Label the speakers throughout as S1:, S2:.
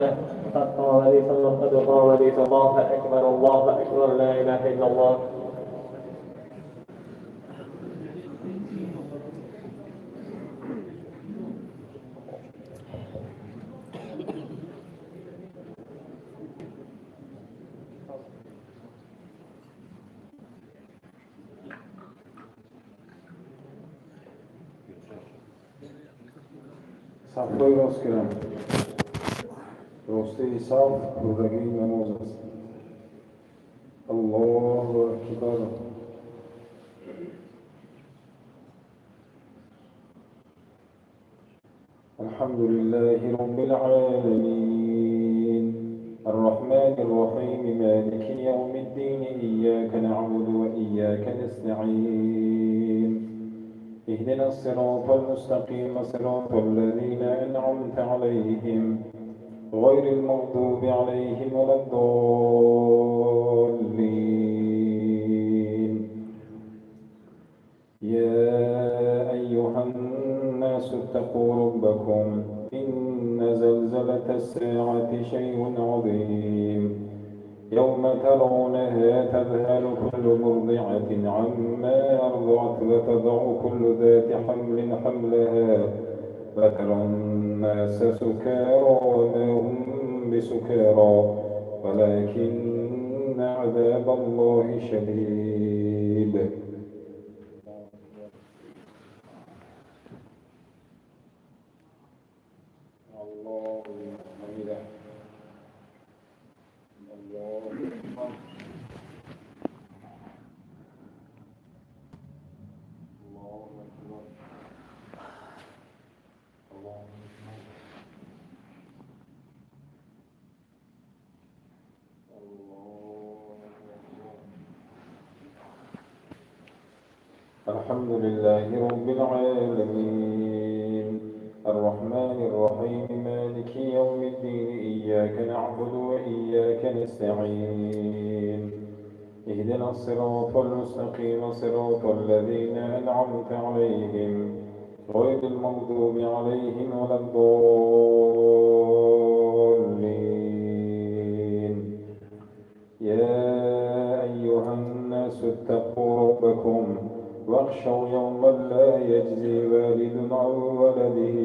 S1: قد قامت الله أكبر الله أكبر لا إله إلا الله.
S2: Saflarskram, rosti saf, rudagi namazas. Allahu Akbar. Alhamdulillahi Rabbil Alamin. الرحمن الرحيم مالك يوم الدين إياك نعبد وإياك نستعين اهدنا الصراط المستقيم صراط الذين أنعمت عليهم غير المغضوب عليهم ولا الضالين. يا أيها الناس اتقوا ربكم إن زلزلة الساعة شيء عظيم يوم ترونها تذهل كل مرضعة عما أرضعت وتضع كل ذات حمل حملها وترى الناس سكارى وما هم بسكارى ولكن عذاب الله شديد. الله حمده. الله أكبر. الله أكبر. الله أكبر. الحمد لله رب العالمين الرحمن الرحيم مالك يوم الدين إياك نعبد وإياك نستعين اهدنا الصراط المستقيم صراط الذين أنعمت عليهم غير المغضوب عليهم ولا الضالين. يا أيها الناس اتقوا ربكم واخشوا يوما لا يجزي والد عن ولده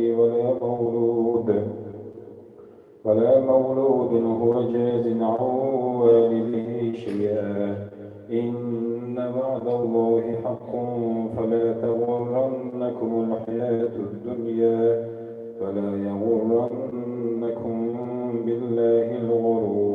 S2: ولا مولود هو جاز عن والده شيئا إن وعد الله حق فلا تغرنكم الحياة الدنيا ولا يغرنكم بالله الغرور.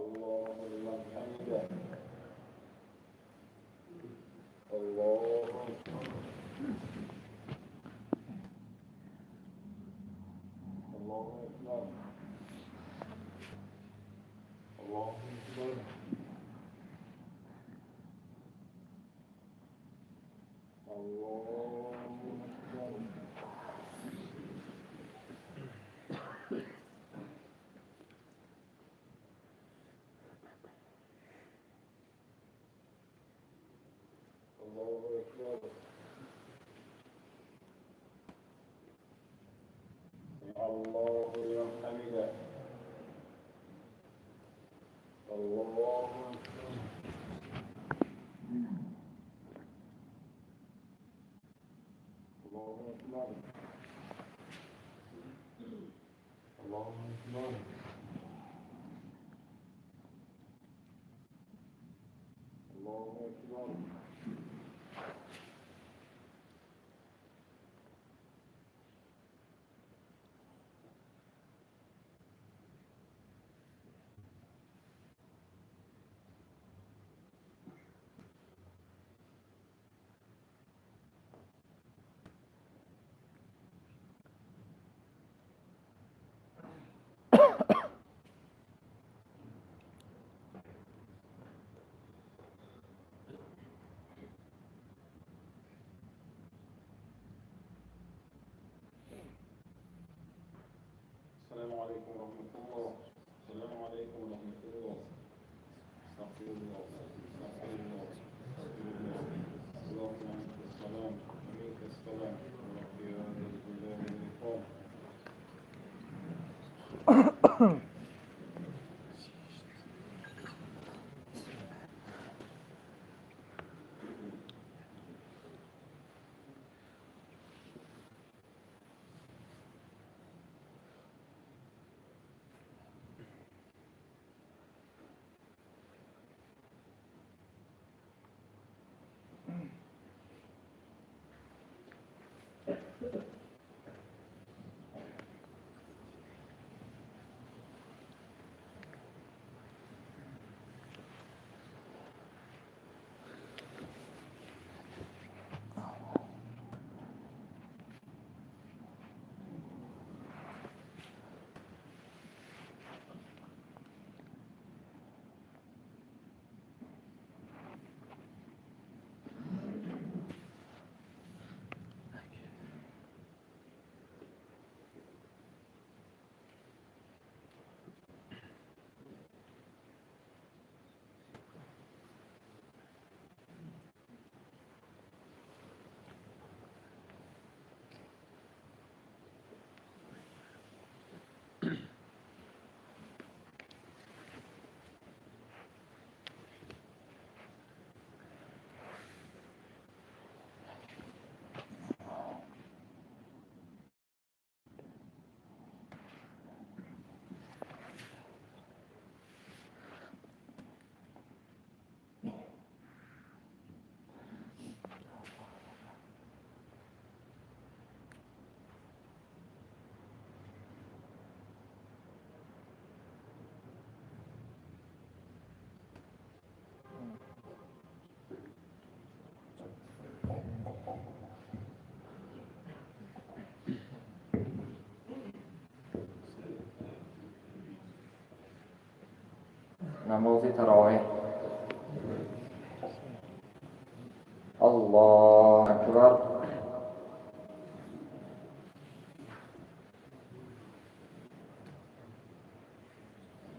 S2: الله لمن حمده. الله أكبر. الله أكبر. الله السلام عليكم ورحمة الله. السلام عليكم ورحمة الله. استغفر الله. استغفر الله. استغفر الله. اللهم أنت السلام ومنك السلام ورب يا ذا الجلال والإكرام.
S3: نماز تراویح. الله أكبر.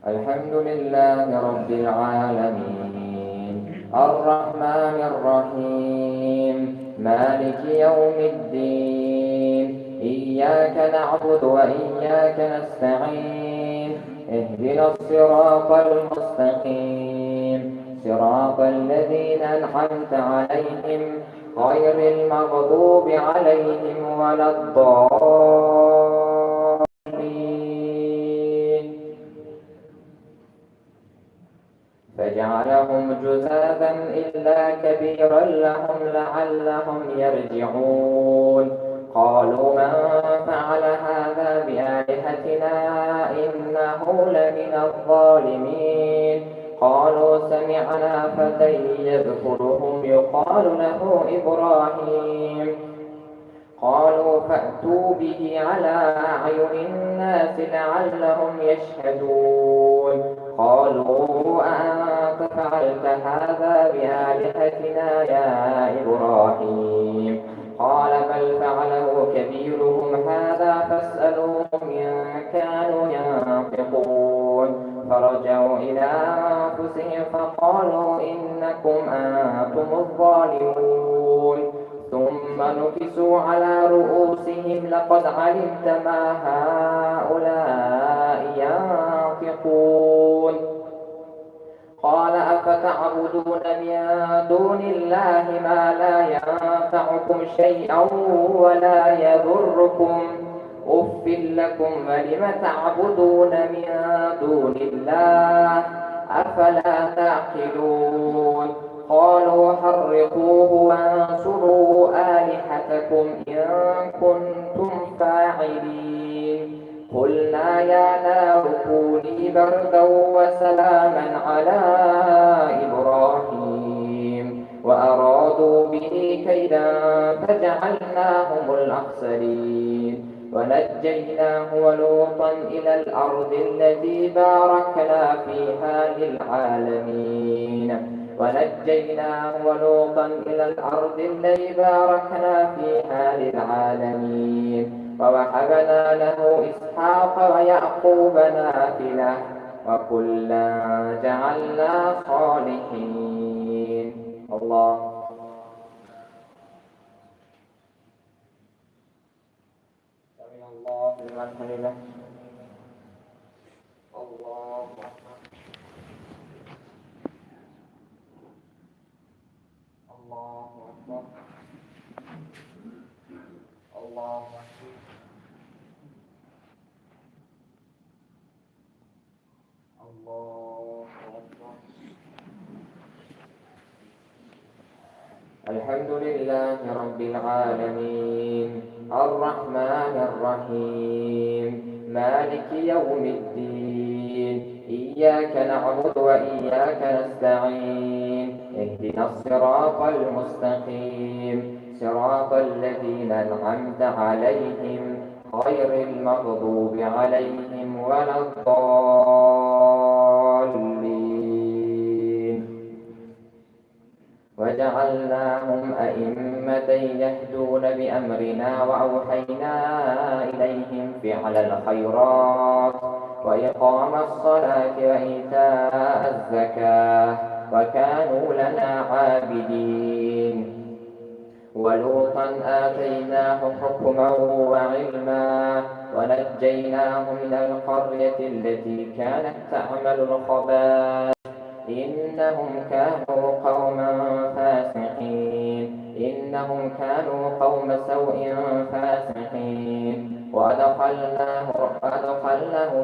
S3: الحمد لله رب العالمين الرحمن الرحيم مالك يوم الدين إياك نعبد وإياك نستعين اهدنا الصراط المستقيم صراط الذين أنعمت عليهم غير المغضوب عليهم ولا الضالين فجعلهم جذاذا إلا كبيرا لهم لعلهم يرجعون قالوا من فعل هذا بآلهتنا إنه لمن الظالمين قالوا سمعنا فتى يذكرهم يقال له إبراهيم قالوا فأتوا به على أعين الناس لعلهم يشهدون قالوا أأنت فعلت هذا بآلهتنا يا إبراهيم قال بل فعله كبيرهم هذا فاسألوهم إن كانوا ينطقون فرجعوا إلى أنفسهم فقالوا إنكم أنتم الظالمون ثم نكسوا على رؤوسهم لقد علمت ما هؤلاء ينطقون قال أفتعبدون من دون الله ما لا ينفعكم شيئا ولا يضركم أف لكم ولم تعبدون من دون الله أفلا تعقلون قالوا حرقوه وانصروا آلهتكم إن كنتم فاعلين قلنا يا نار كوني بردا وسلاما على إبراهيم وأرادوا به كيدا فجعلناهم الأخسرين ونجيناه ولوطا إلى الأرض التي باركنا فيها للعالمين ونجيناه ولوطا إلى الأرض التي باركنا فيها للعالمين ووهبنا له إسحاق ويعقوب نافلة وكلا جعلنا صالحين الله سمع الله لمن حمده الله أكبر الله أكبر الله أكبر الله أكبر الحمد لله رب العالمين الرحمن الرحيم مالك يوم الدين إياك نعبد وإياك نستعين اهدنا الصراط المستقيم صراط الذين أنعمت عليهم غير المغضوب عليهم ولا الضالين وجعلناهم أئمة يهدون بأمرنا وأوحينا إليهم فعل الخيرات وإقام الصلاة وإيتاء الزكاة وكانوا لنا عابدين ولوطا آتيناه حكما وعلما ونجيناه من القرية التي كانت تعمل الخبائث إنهم كانوا قوما فاسقين إنهم كانوا قوم سوء فاسقين وأدخلناه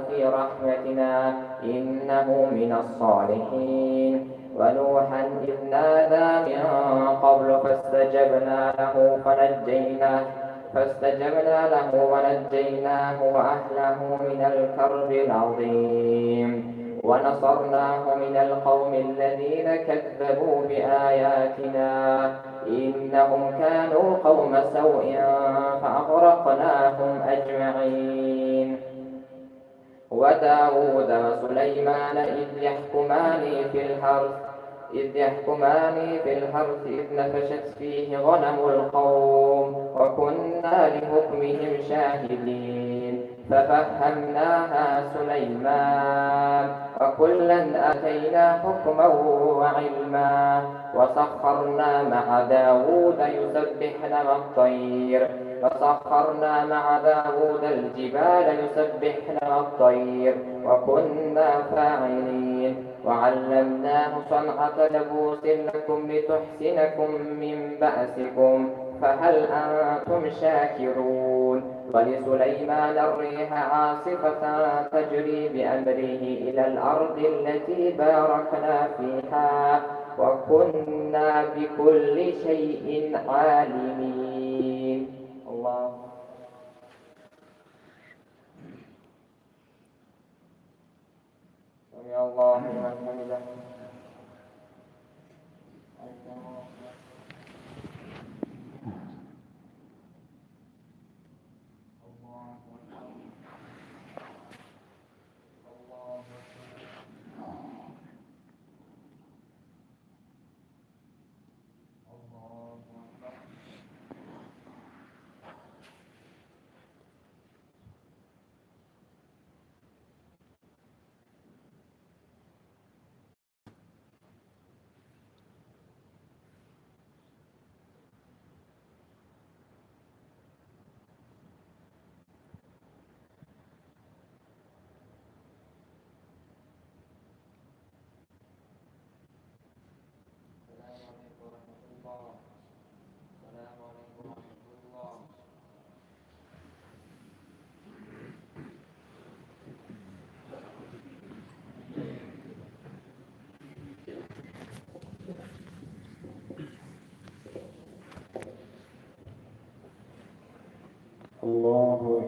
S3: في رحمتنا إنه من الصالحين ونوحا إذ نادى من قبل فاستجبنا له ونجيناه وأهله من الكرب العظيم ونصرناه من القوم الذين كذبوا بآياتنا إنهم كانوا قوم سوء فأغرقناهم أجمعين وداود وسليمان إذ يحكمان في الحرث إذ نفشت فيه غنم القوم وكنا لحكمهم شاهدين ففهمناها سليمان وكلا آتينا حكما وعلما وسخرنا مع داود الجبال يسبحن والطير وكنا فاعلين وعلمناه صنعة لبوس لكم لتحسنكم من بأسكم فهل أنتم شاكرون ولسليمان الريح عاصفة تجري بأمره إلى الأرض التي باركنا فيها وكنا بكل شيء عالمين الله سمع الله لمن حمده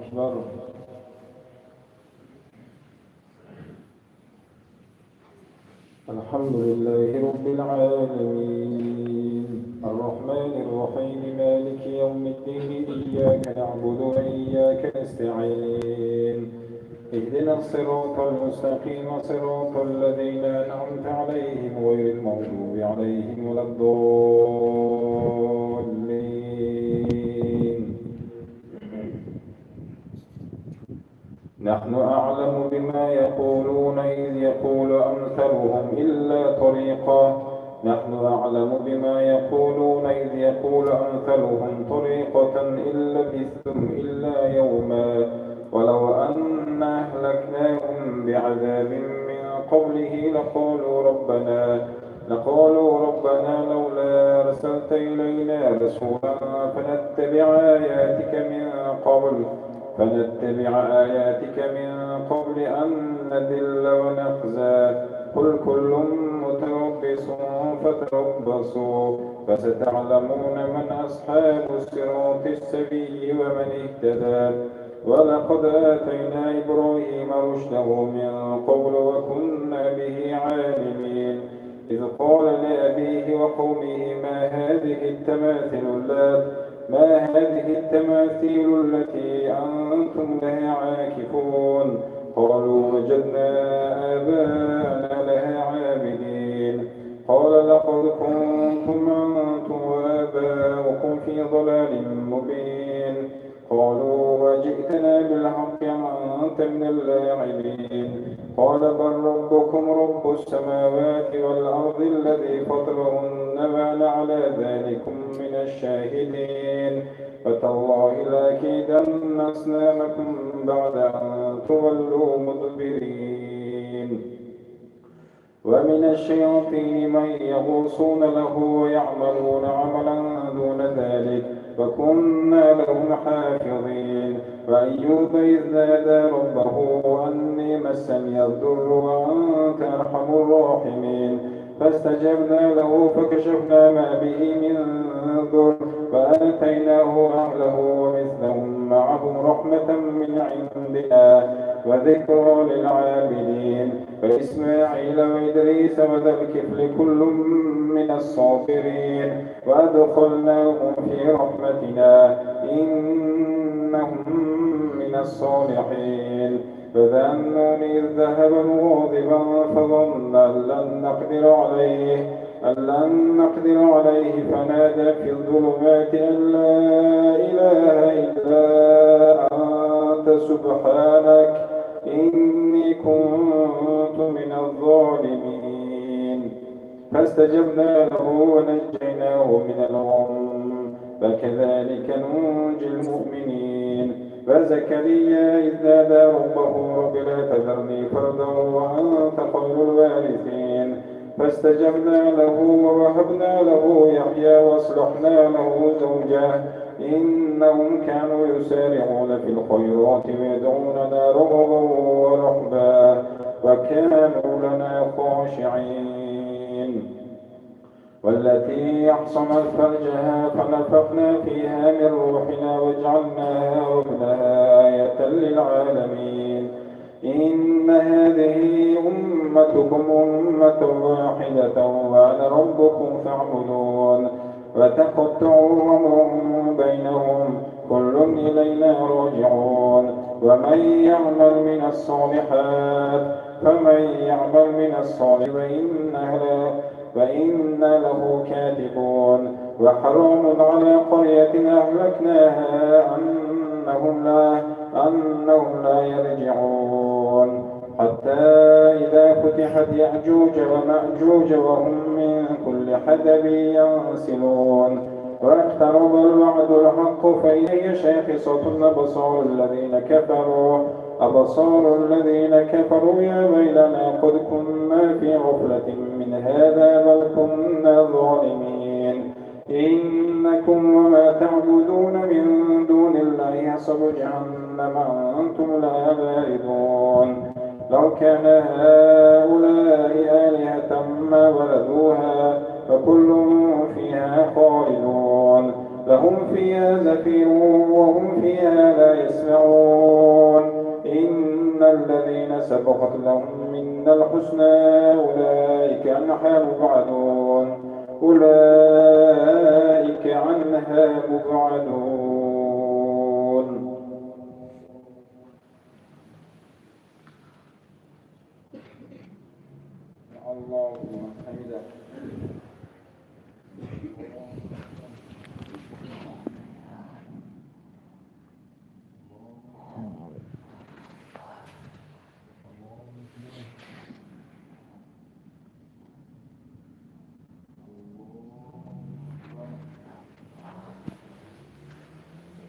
S2: أكبر. الحمد لله رب العالمين الرحمن الرحيم مالك يوم الدين إياك نعبد وإياك نستعين اهدنا الصراط المستقيم صراط الذين أنعمت عليهم غير المغضوب عليهم ولا الضالين. نحن أعلم بما يقولون إذ يقول أمثلهم إلا طريقا نحن أعلم بما يقولون إذ يقول أمثلهم طريقة إن لبثتم إلا يوما ولو أنا أهلكناهم بعذاب من قبله لقالوا ربنا لولا أرسلت إلينا رسولا فنتبع آياتك من قبل أن نذل ونخزى قل كل متربص فتربصوا فستعلمون من أصحاب الصراط السوي ومن اهتدى ولقد آتينا إبراهيم رشده من قبل وكنا به عالمين إذ قال لأبيه وقومه ما هذه التماثيل التي أنتم لها عاكفون قالوا وجدنا آباءنا لها عابدين قال لقد كنتم أنتم وآباؤكم في ضلال مبين قالوا وجئتنا بالحق أم أنت من اللاعبين قال بل ربكم رب السماوات والأرض الذي فطرهن وأنا على ذلكم من الشاهدين فتالله لأكيدن أصنامكم بعد أن تولوا مدبرين ومن الشياطين من يغوصون له ويعملون عملا دون ذلك وكنا لهم حافظين وأيوب إذ نادى ربه أني مسني الضر وأنت أرحم الراحمين فاستجبنا له فكشفنا ما به من ضر وآتيناه أهله ومثلهم معهم رحمة من عندنا وذكرى للعابدين فإسماعيل وإدريس وذا الكفل كل من الصابرين وأدخلناهم في رحمتنا إنهم من الصالحين فذنون إذ ذهب مغاضبا فظن أن لن نقدر عليه فنادى في الظلمات أن لا إله إلا أنت سبحانك إني كنت من الظالمين فاستجبنا له ونجيناه من الغم فكذلك ننجي المؤمنين وزكريا إذ نادى ربه رب لا تذرني فردا وأنت خير الوارثين فاستجبنا له ووهبنا له يحيى وأصلحنا له زوجه إنهم كانوا يسارعون في الخيرات ويدعوننا رغبا ورهبا وكانوا لنا خاشعين والتي أحصنت فرجها فنفخنا فيها من روحنا وجعلناها وابنها آية للعالمين إن هذه أمتكم أمة واحدة وأنا ربكم فاعبدون وتقطعوا أمرهم بينهم كل إلينا راجعون ومن يعمل من الصالحات فإن له كاتبون وحرام على قرية أهلكناها أنهم لا يرجعون حتى إذا فتحت يأجوج ومأجوج وهم من كل حدب ينسلون واقترب الوعد الحق فهي شاخصة أبصار الذين كفروا يا ويلنا قد كنا في غفلة من هذا بل كنا ظالمين إنكم وما تعبدون من دون الله حصب جهنم أنتم لها واردون لو كان هؤلاء آلهة ما ولدوها فكل فيها خالدون لهم فيها زفير وهم فيها لا يسمعون إن الذين سبقت لهم منا الحسنى أولئك عنها مبعدون أولئك عنها مبعدون. اللهم حمده.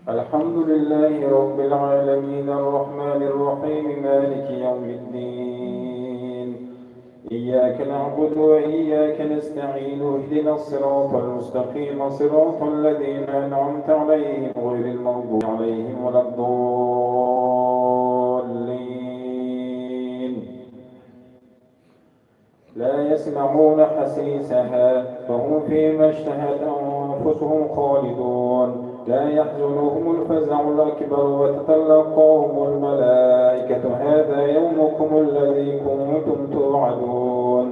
S2: الحمد لله رب العالمين الرحمن الرحيم مالك يوم الدين إياك نعبد وإياك نستعين اهدنا الصراط المستقيم صراط الذين أنعمت عليهم غير المغضوب عليهم ولا الضالين لا يسمعون حسيسها وهم فيما اشتهت أنفسهم خالدون لا يحزنهم الفزع الأكبر وتتلقاهم الملائكة هذا يومكم الذي كنتم توعدون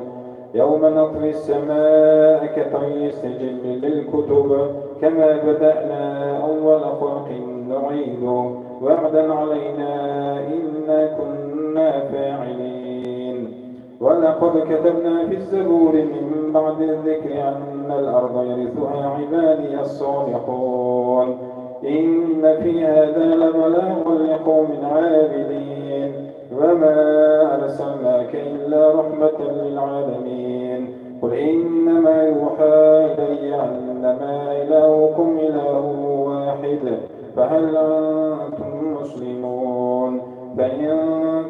S2: يوم نطوي السماء كطي السجل للكتب كما بدأنا أول خلق نعيده وعدا علينا إنا كنا فاعلين ولقد كتبنا في الزبور من بعد الذكر أن الأرض يرثها عبادي الصالحون إن في هذا لبلاغا لقوم عابدين وما أرسلناك إلا رحمة للعالمين قل إنما يوحى إلي أنما إلهكم إله واحد فهل أنتم مسلمون فإن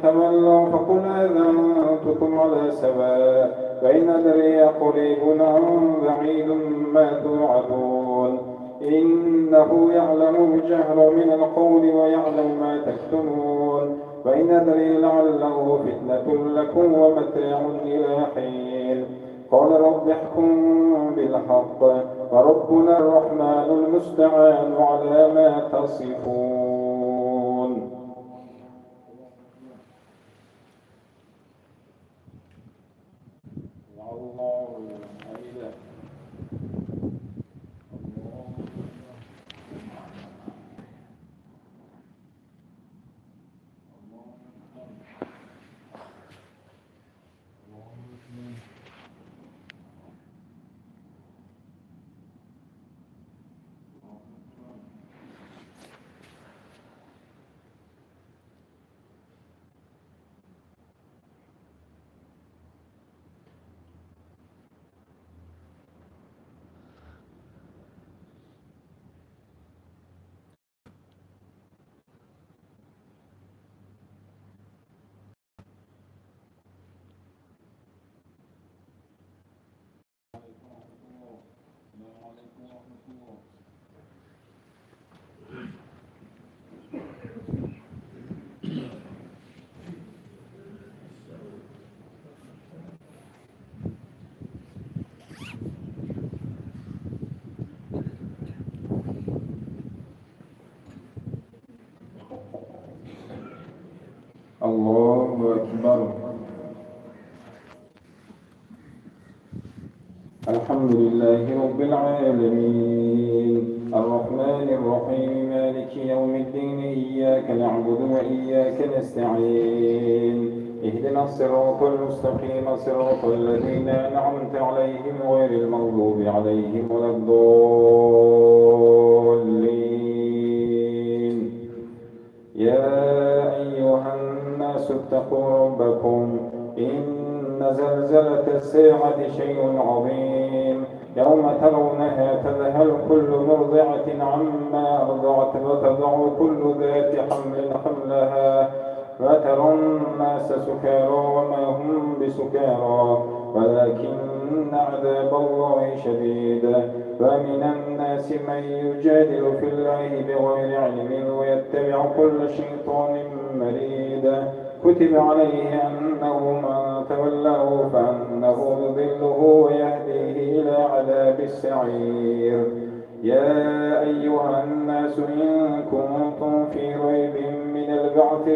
S2: تولوا فقل آذنتكم على سواء فإن أدري قريب أم بعيد ما توعدون إنه يعلم الجهر من القول ويعلم ما تكتمون فإن أدري لعله فتنة لكم ومتاع إلى حين قال رب احكم بالحق وربنا الرحمن المستعان على ما تصفون. الله أكبر. الحمد لله رب العالمين الرحمن الرحيم مالك يوم الدين إياك نعبد وإياك نستعين اهدنا الصراط المستقيم صراط الذين أنعمت عليهم غير المغضوب عليهم ولا الضالين يا أيها الناس اتقوا ربكم إن زلزلة الساعة شيء عظيم يوم ترونها تذهل كل مرضعة عما أرضعت وتضع كل ذات حمل حملها وترى الناس سكارى وما هم بسكارى ولكن عذاب الله شديد ومن الناس من يجادل في الله بغير علم ويتبع كل شيطان مريد كتب عليه أنه من تولاه فأنه يضله ويهديه إلى عذاب السعير يا أيها الناس إن كنتم في ريب من البعث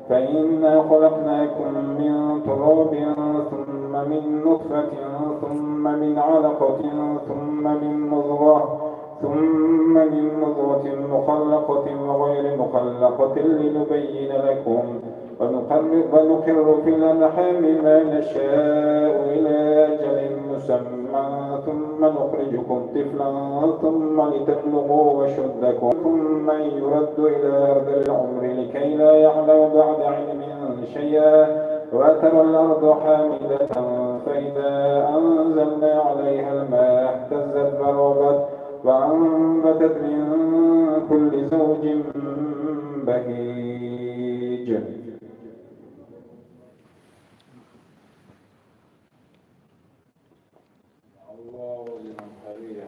S2: فإنا خلقناكم من تراب ثم من نطفة ثم من علقة ثم من مضغة مخلقة وغير مخلقة لنبين لكم ونقر في الأرحام ما نشاء إلى أجل مسمى ثم نخرجكم طفلا ثم لتبلغوا وشدكم ثم يرد إلى أرض العمر لكي لا يعلم بعد علم شيئا وترى الأرض حامدة فإذا أنزلنا عليها الماء اهتزت وربت وأنبتت من كل زوج بهيج. الله لمن حمده.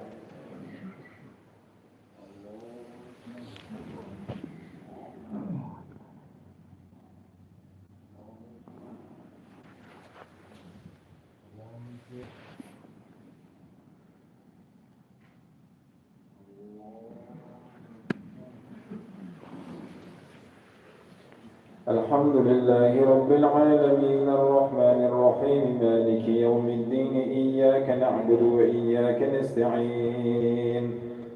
S2: الحمد لله رب العالمين الرحمن الرحيم مالك يوم الدين إياك نعبد وإياك نستعين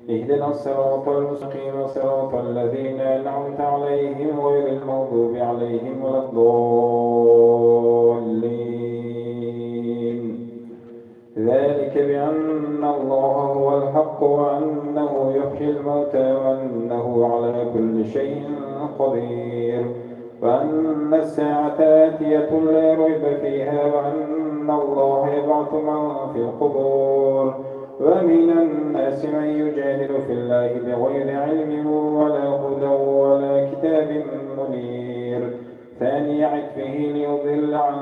S2: اهدنا الصراط المستقيم صراط الذين أنعمت عليهم غير المغضوب عليهم ولا الضالين ذلك بأن الله هو الحق وأنه يحيي الموتى وأنه على كل شيء قدير وأن الساعة آتية لا ريب فيها وأن الله يبعث من في القبور ومن الناس من يجادل في الله بغير علم ولا هدى ولا كتاب منير ثاني عطفه ليضل عن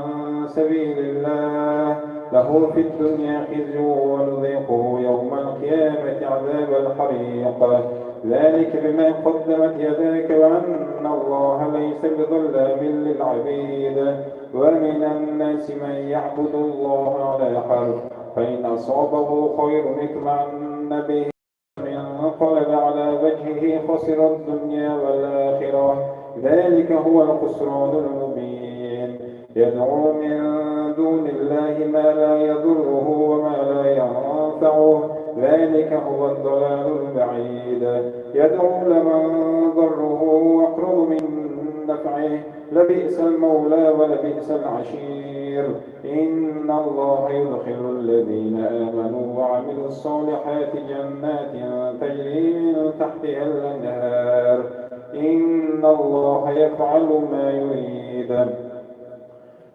S2: سبيل الله له في الدنيا خزي ونذيقه يوم القيامة عذاب الحريق ذلك بما قدمت يداك وأن الله ليس بظلام للعبيد ومن الناس من يعبد الله على حرف فإن أصابه خير اطمأن به وإن انقلب على وجهه خسر الدنيا والآخرة ذلك هو الخسران المبين يدعو من دون الله ما لا يضره وما لا ينفعه ذلك هو الضلال البعيد يدعو لمن ضره أقرب من نفعه لبئس المولى ولبئس العشير إن الله يدخل الذين آمنوا وعملوا الصالحات جنات تجري من تحتها الأنهار إن الله يفعل ما يريد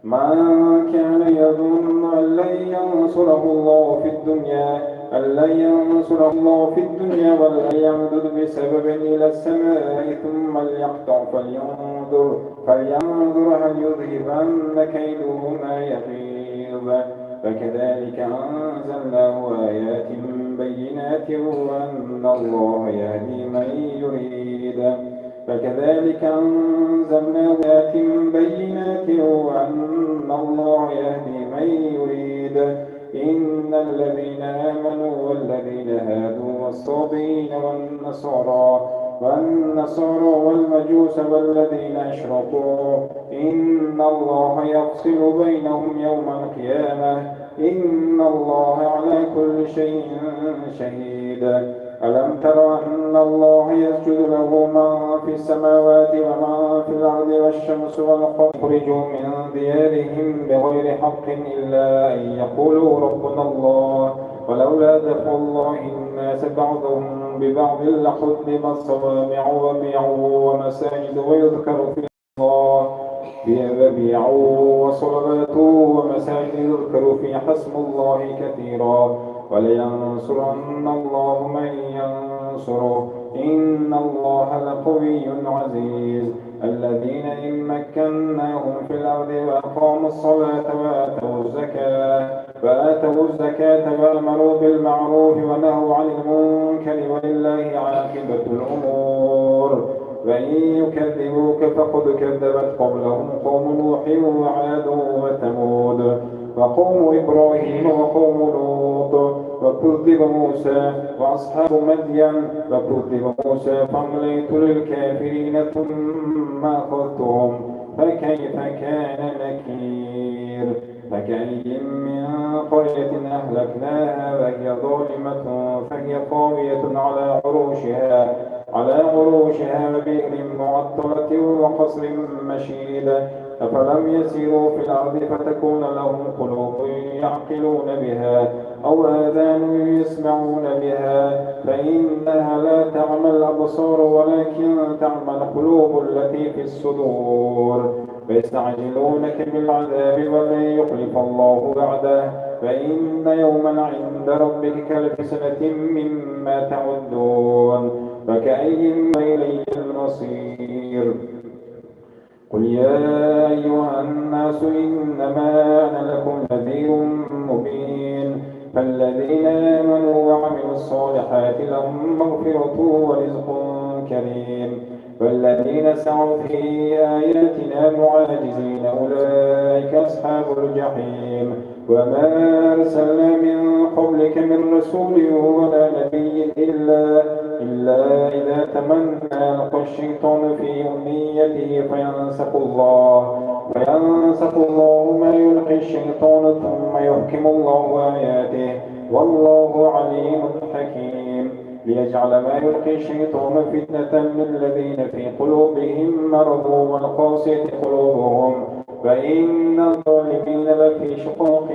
S2: من كان يظن أن لن ينصره الله في الدنيا ولن يمدد بسبب إلى السماء ثم ليقطع فلينظر هل يذهبن كيده ما يغيظ فكذلك أنزلناه آيات بينات وأن الله يهدي من يريد إن الذين آمنوا والذين هادوا والصابئين والنصارى والمجوس والذين أشركوا إن الله يفصل بينهم يوم القيامة إن الله على كل شيء شهيد ألم تر أن الله يسجد له من في السماوات ومن في الأرض والشمس والقمر يخرجوا من ديارهم بغير حق إلا أن يقولوا ربنا الله ولولا دفع الله الناس بعضهم ببعض لحرمت صوامع وبيع ومساجد ويذكر في الله بيع وصلوات ومساجد يذكر فيها اسم الله كثيرا ولينصرن الله من ينصره إن الله لقوي عزيز الذين إن مكناهم في الأرض وأقاموا الصلاة وآتوا الزكاة وأمروا بالمعروف ونهوا عن المنكر ولله عاقبة الأمور وإن يكذبوك فقد كذبت قبلهم قوم نوح وعاد وثمود وقوم إبراهيم وقوم لوط وكذب موسى وأصحاب مدين وكذب موسى فأمليت للكافرين ثم أخذتهم فكيف كان نكير فكأي من قرية أهلكناها وهي ظالمة فهي خاوية على عروشها وبئر معطلة وقصر مشيد أفلم يسيروا في الأرض فتكون لهم قلوب يعقلون بها أو آذان يسمعون بها فإنها لا تعمى الأبصار ولكن تعمى القلوب التي في الصدور فيستعجلونك بالعذاب ولن يخلف الله وعده فإن يوما عند ربك كألف سنة مما تعدون فكأي من إليه المصير قل يا أيها الناس إنما أنا لكم نذير مبين فالذين آمنوا وعملوا الصالحات لهم مغفرة ورزق كريم والذين سعوا في آياتنا معاجزين أولئك أصحاب الجحيم وما أرسلنا من قبلك من رسول ولا نبي إلا إذا تمنى ألقى الشيطان في أمنيته فينسخ الله ما يلقي الشيطان ثم يحكم الله آياته والله عليم حكيم ليجعل ما يلقي الشيطان فتنة للذين في قلوبهم مرض والقاسية قلوبهم فإن الظالمين لفي شقاق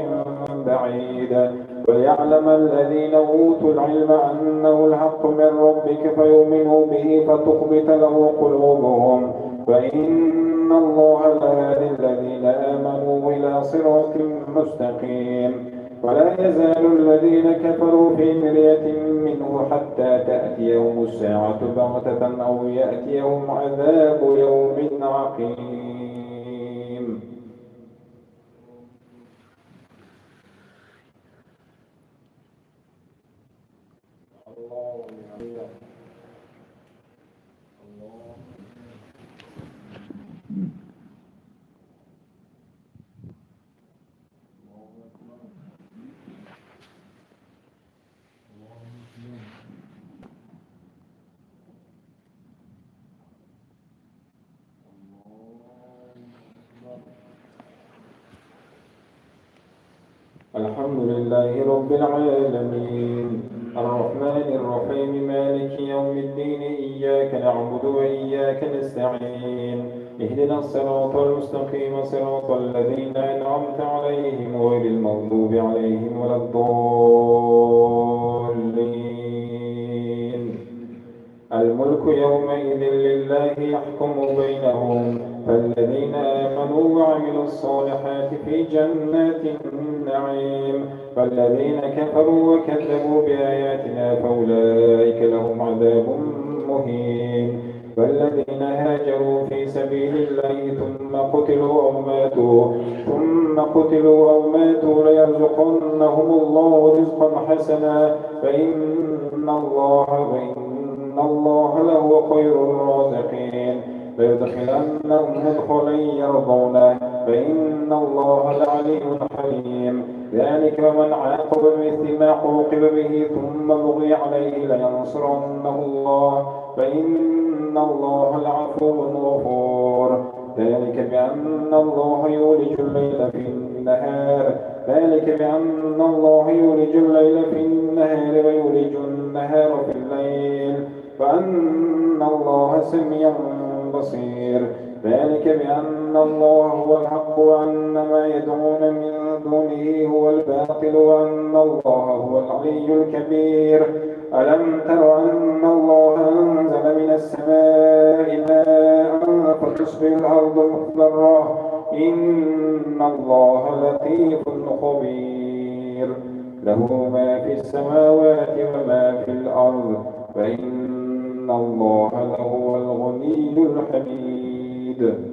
S2: بعيد وليعلم الذين أوتوا العلم أنه الحق من ربك فيؤمنوا به فتخبت له قلوبهم وإن الله لهادي الذين آمنوا إلى صراط مستقيم ولا يزال الذين كفروا في مرية منه حتى تأتيهم الساعة بغتة أو يأتيهم عذاب يوم عقيم الحمد لله رب العالمين الرحمن الرحيم مالك يوم الدين إياك نعبد وإياك نستعين اهدنا الصراط المستقيم صراط الذين أنعمت عليهم غير المغضوب عليهم ولا الضالين الملك يومئذ لله يحكم بينهم فالذين آمنوا وعملوا الصالحات في جنات النعيم والذين كفروا وكذبوا بآياتنا فأولئك لهم عذاب مهين والذين هاجروا في سبيل الله ثم قتلوا أو ماتوا ليرزقنهم الله رزقا حسنا فإن الله لهو خير الرازقين ليدخلنهم مدخلا يرضونه فإن الله لعليم حليم ذلك ومن عاقب بمثل ما عوقب به ثم بغي عليه لينصرنه الله فإن الله لعفو غفور ذلك بأن الله يولج الليل في النهار ويولج النهار في الليل وأن الله سميع بصير ذلك بأن الله هو الحق وأن ما يدعون من دونه هو الباطل وأن الله هو العلي الكبير ألم تر أن الله أنزل من السماء ماء فتصبح الأرض مخضرة إن الله لطيف خبير له ما في السماوات وما في الأرض فإن الله لهو الغني الحميد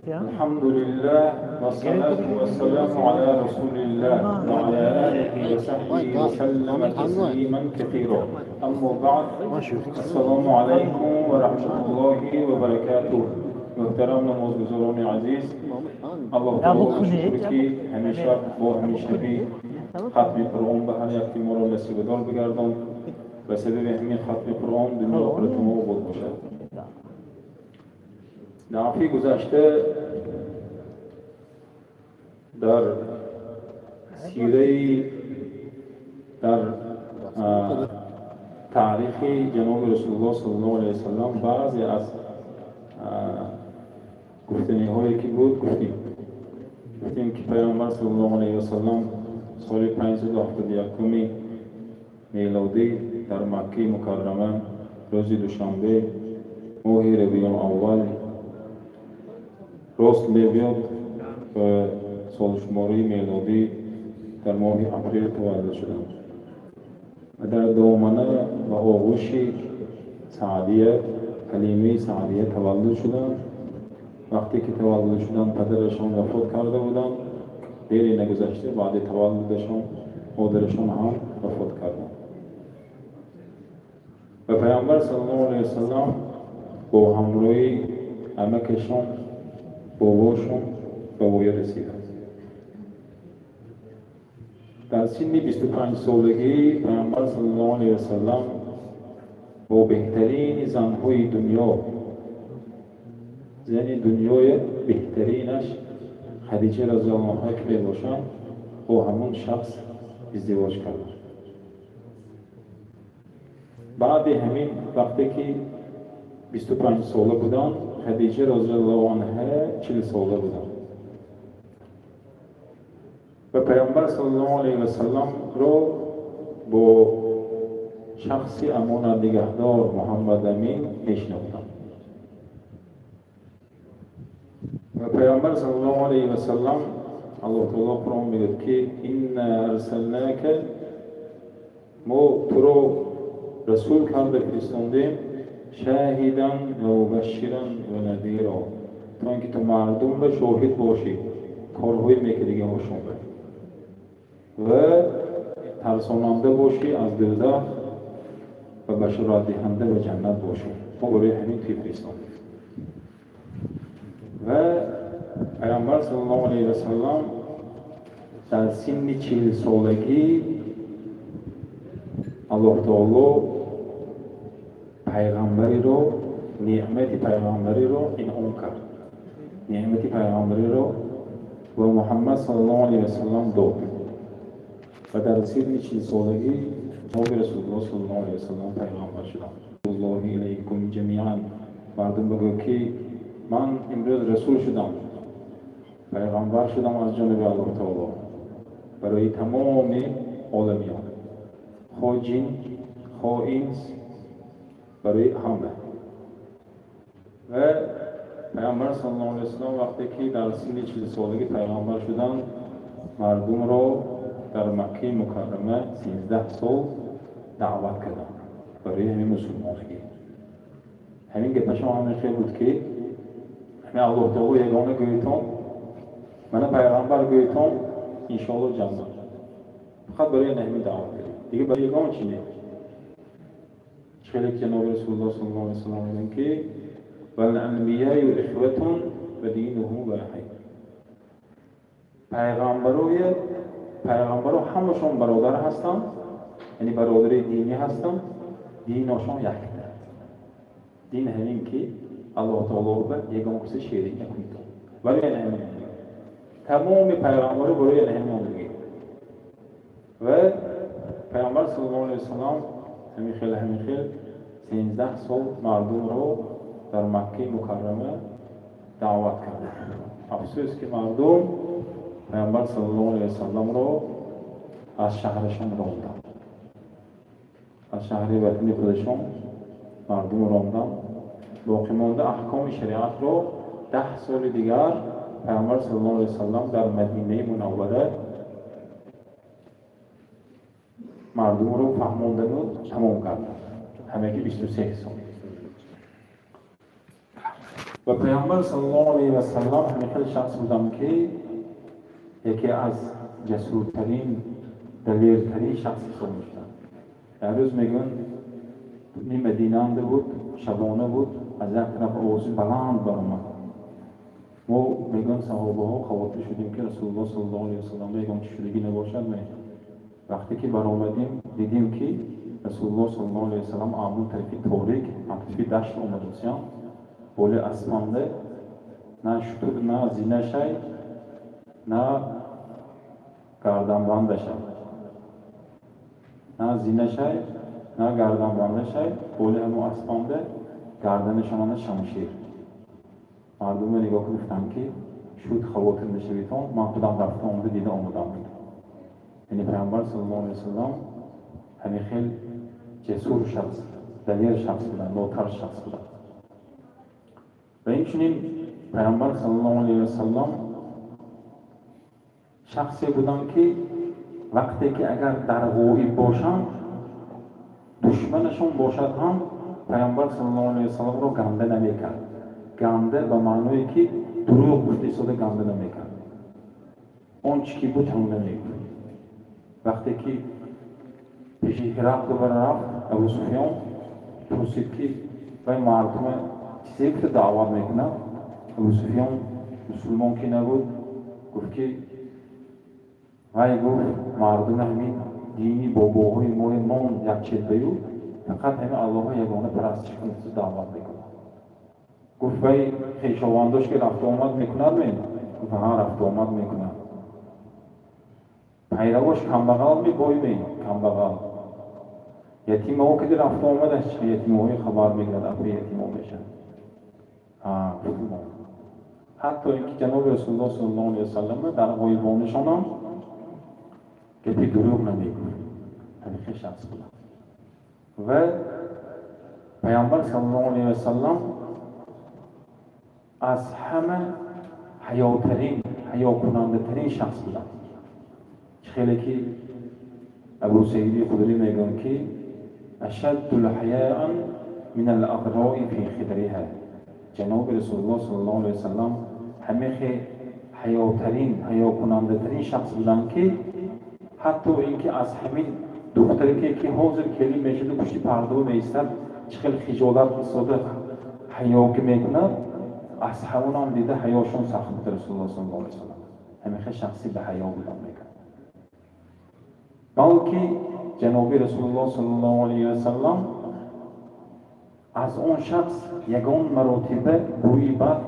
S2: الحمد لله والصلاة والسلام على رسول الله وعلى آله وصحبه وسلم تسليما كثيرا. أما بعد، السلام عليكم ورحمة الله وبركاته. محترم نمازگزاران عزیز، الله تعالی شکر که همیشه با همیشگی ختم قرآن به هر یک ما را نصیب دار بگردان و سبب همین ختم قرآن دنیا و آخرت ما بود باشد. در هفته گذشته در سیره در تاریخ جناب رسول الله صلی الله علیه وسلم بعضی از گفتنی هایی که بود گفتیم که پیامبر صلی الله علیه وسلم سال 571 میلادی در مکه مکرمه روز دوشنبه ماه ربیع الاول راست بیاد و سال شماره میلادی در ماه اپریل تولد شدند و در دامنه و آغوش سعدیه حلیمه سعدیه تولد شدند. وقتی که تولد شدند پدرشان وفات کرده بودند. دیری نگذشته بعد تولدشان مادرشان هم وفات کردند و پیامبر صلی الله علیه وسلم با همراهی عمکشان باباشون به وی رسیدند. در سن 25 سالگی پیامبر صلی الله علیه وسلم با بهترین زنهای دنیا، زن دنیای بهترینش خدیجه رضی الله عنها که باشند، با همون شخص ازدواج کردند. بعد همین وقتی که 25 ساله بودند، خدیجه رضی الله عنها 40 ساله بودند و پیامبر صلی الله علیه و سلم رو با شخص امانت نگهدار محمد امین میشناختند و پیامبر صلی الله علیه و سلم الله تعالی قرآن میگه که این ارسلناک ما تو رو رسول کرده فرستادیم شاهدا و مبشرا و نذیرا، تا اینکه تو مردم را شاهد باشی کارهای میکنی هاشون و ترساننده باشی از دوزخ و بشارت دهنده و جنت باشی. ما برای همین توی فرستادیم و پیامبر صلی الله علیه و سلم در سن 40 سالگی الله تعالی پیغمبری رو، نعمت پیغمبری رو انعام کرد. نعمت پیغمبری رو و محمد صلی الله علیه و سلم داد و در سن 40 سالگی جناب رسول الله صلی الله علیه و سلم پیغمبر شدند. الله علیکم جمیعا، مردم بگو که من امروز رسول شدم، پیغمبر شدم از جانب الله تعالی برای تمام عالمیان، خواه جن خواه انس، برای همه. و پیامبر صلی الله علیه و سلم وقتی که در سن 40 سالگی پیغمبر شدند، مردم را در مکه مکرمه 13 سال دعوت کردند برای همین مسلمانگی. همین گپشان همین خیلی بود که همین الله تعالی یگانه گویتان، من پیغمبر گویتان انشاءالله جنت. فقط برای نحوی دعوت کرد. دیگه برای یگان چی نه؟ چخیلی که جناب رسول الله صلی الله علیه وسلم میگن که والانبیاء اخوة و دینهم واحد. پیغمبرها همشون برادر هستن، یعنی برادر دینی هستن، دینشون یکیه. دین همین که الله تعالی به یگان کسی شریک نکنید. برای همین تمام پیغمبرها برای همین میگه. و پیامبر صلی الله علیه وسلم همین خیلی 13 سال مردم رو در مکه مکرمه دعوت کرد. افسوس که مردم پیامبر صلی الله علیه وسلم رو از شهرشون راندن. از شهر وطنی خودشون مردم رو راندن. باقی مانده احکام شریعت رو 10 سال دیگر پیامبر صلی الله علیه وسلم در مدینه منوره مردم رو فهموندن و تمام کردن. همگی 23 سال. و پیامبر صلی الله علیه و سلم همین شخص بودن که یکی از جسورترین دلیرترین شخص میشدن. در روز میگن این مدینه آمده بود، شبانه بود، از یک طرف آواز بلند برآمد. ما میگن صحابه ها خواطر شدیم که رسول الله صلی الله علیه و سلم میگن چه شدگی نباشد. وقتی که برآمدیم دیدیم که رسول الله صلی الله علیه و سلم آمون طرفی تاریک، طرفی دشت آمده بسیار بوله اسمانده، نه شتر، نه زینه شای، نه گردن بانده شای، نه زینه شای، نه گردن بانده شای، بوله همو اسمانده، گردنشان شمشیر. مردم نگاه گفتن که شد خواطر نشویتون، من خودم رفته آمده دیده آمدم بود. یعنی پیامبر صلی الله علیه و سلم همین خیلی جسور شخص، دلیر شخص بودن، لوتر شخص بودن. و اینچنین پیامبر صلی الله علیه و سلم شخصی بودن که وقتی که اگر در غایب باشن دشمنشون باشد هم پیامبر صلی الله علیه و سلم رو گنده نمیکرد. گنده به معنی که دروغ گفته شده گنده نمیکرد. اون چی که بود هم نمیکرد. وقتی که پیش هرقل بررفت ابو سفیان پرسید که وای مردم چیزی که دعوت میکنه. ابو سفیان مسلمان که نبود گفت که وای گفت مردم همین دینی باباهای ما یک چیز بیو فقط همین الله یگانه پرستش کنید دعوت میکنه. گفت وای خویشاونداش که رفت آمد میکند می؟ گفت ها رفت آمد میکند. پیرواش کمبغل می بای می کمبغل. یتیم ها که رفت آمد از چه یتیم های خبر میگرد اپی یتیم ها میشن. حتی اینکه جناب رسول الله صلی الله علیه وسلم در غایبانشان هم که پی دروغ نمیگوید. همین شخص بودن. و پیامبر صلی الله علیه وسلم از همه حیاترین، حیا کننده ترین شخص بودن. خیلی که ابو سعید خدری میگن که اشد الحیاء من الاغراء فی خدرها. جناب رسول الله صلی الله علیه وسلم همه حیاترین، حیا کننده ترین شخص بودن که حتی اینکه از همین دختری که حاضر کلی میشد و پشت پرده میایستد چه خیلی خجالت می‌کشه حیا که میکنه از همون هم دیده حیاشون سخت بود. رسول الله صلی الله علیه وسلم همه شخصی به حیا بودن میکرد. بلکه جناب رسول الله صلی الله علیه وسلم از اون شخص یگان مراتبه بوی بد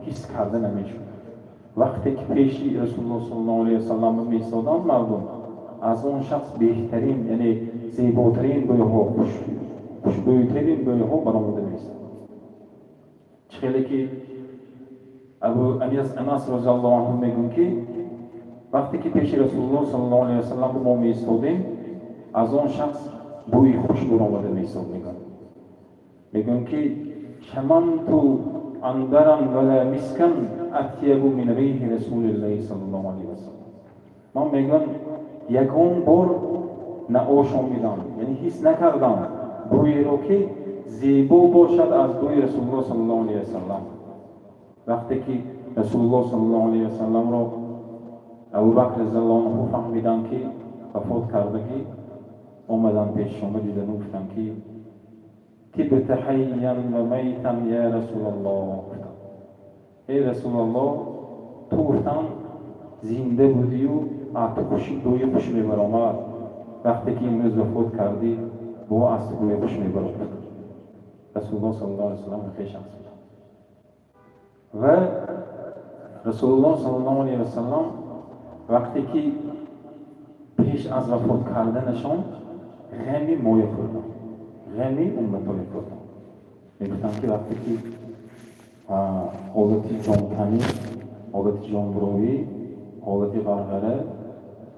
S2: حس کرده نمیشد. وقتی که پیش رسول الله صلی الله علیه وسلم میایستادند مردم از اون شخص بهترین یعنی زیباترین بویها، خوشبویترین بویها برآمده می‌ایستاد. خیلی که ابو انس رضی الله عنه میگن که وقتی که پیش رسول الله صلی الله علیه وسلم ما میایستادیم از اون شخص بوی خوش برآمده می‌ایستاد. میگن که شممت عنبرا ولا مسکا اطیب من ریح رسول الله صلی الله علیه وسلم. من میگن یکون بار نآشامیدم، یعنی حس نکردم بوی رو که زیبا باشد از بوی رسول الله صلی الله علیه وسلم. وقتی که رسول الله صلی الله علیه وسلم رو ابوبکر رضی الله عنه فهمیدن که وفات کردگی اومدن پیش شما دیدن و گفتن که تبت حیا و میتا یا رسول الله. ای رسول الله تو گفتن زنده بودی و خوشی دوی خوش میبرآمد، وقتی که امروز وفات کردی با از دوی خوش میبرآمد. رسول الله صلی الله علیه و سلم خیلی شخص بود و رسول الله صلی الله علیه و سلم وقتی که پیش از وفات کردنشان غمی مایه خوردن، غمی امتای خوردن. میگفتن که وقتی که حالت جانکنی، حالت جانبروی، حالت غرغره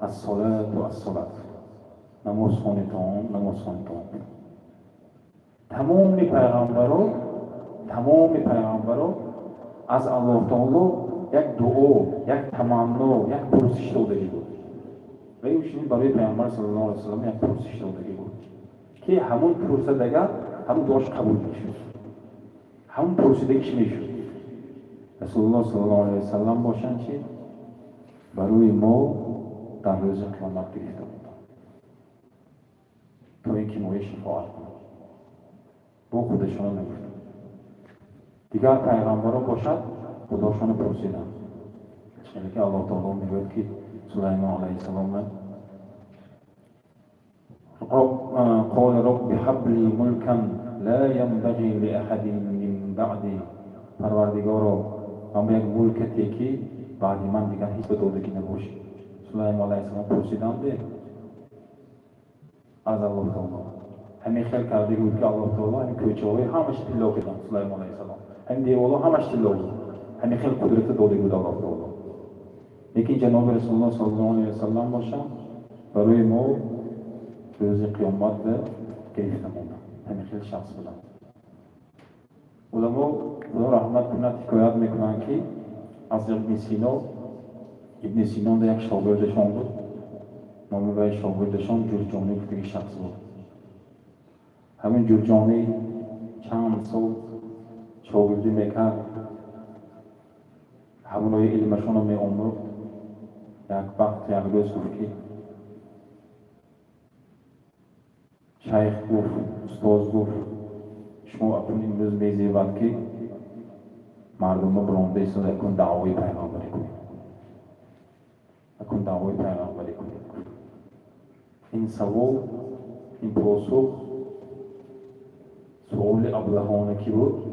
S2: از صلات و از صلات نماز خوانیدن، نماز خوانیدن. تمام پیغمبران از الله تعالی یک دعا، یک تمنا، یک پرسش دادگی بود. و این برای پیامبر صلی الله علیه و سلم یک پرسش دادگی بود که همون پرسیدگی همون دعاش قبول میشد، همون پرسیدگیش میشد. رسول الله صلی الله علیه و سلم باشند که برای ما در روز قیامت گرفته بودند تا اینکه ما شفاعت کنیم. با خودشان نگفتند. دیگر پیغمبران باشد خداشان پرسیدند. چون که الله تعالی میگوید که سلیمان علیه السلام قال رب هب لی ملکا لا ینبغی لاحد من بعدی. پروردگارا اما یک ملکتی که بعد من دیگر هیچ دادگی نباشه. سلیمان علیه السلام پرسیدند از الله تعالی. همین خیال کرده بود که الله تعالی همین کوچه‌های همش طلا کردن سلیمان علیه السلام. همین دیوارها همش طلا بود. همین خیال قدرت داده بود الله تعالی. لیکن جناب رسول الله صلی الله علیه و سلم باشن برای ما روز قیامت به گرفته موندن. همین خیال شخص بودن. علما خدا رحمت کنند حکایت میکنند که از ابن سینا در یک شاگردشان بود. نام وی شاگردشان جرجانی بودگی شخص بود. همین جرجانی چند سال شاگردی میکرد، همونای علمشان رو می‌آموخت. یک وقت یک روز گفت که شیخ گفت، استاد گفت شما اکنون امروز می‌زیبد که مردم رو برانده ایستاد اکنون دعوای پیغمبری کنید، اکنون دعوای پیغمبری کنید. این سوال، این پاسخ سوال ابلهانه کی بود؟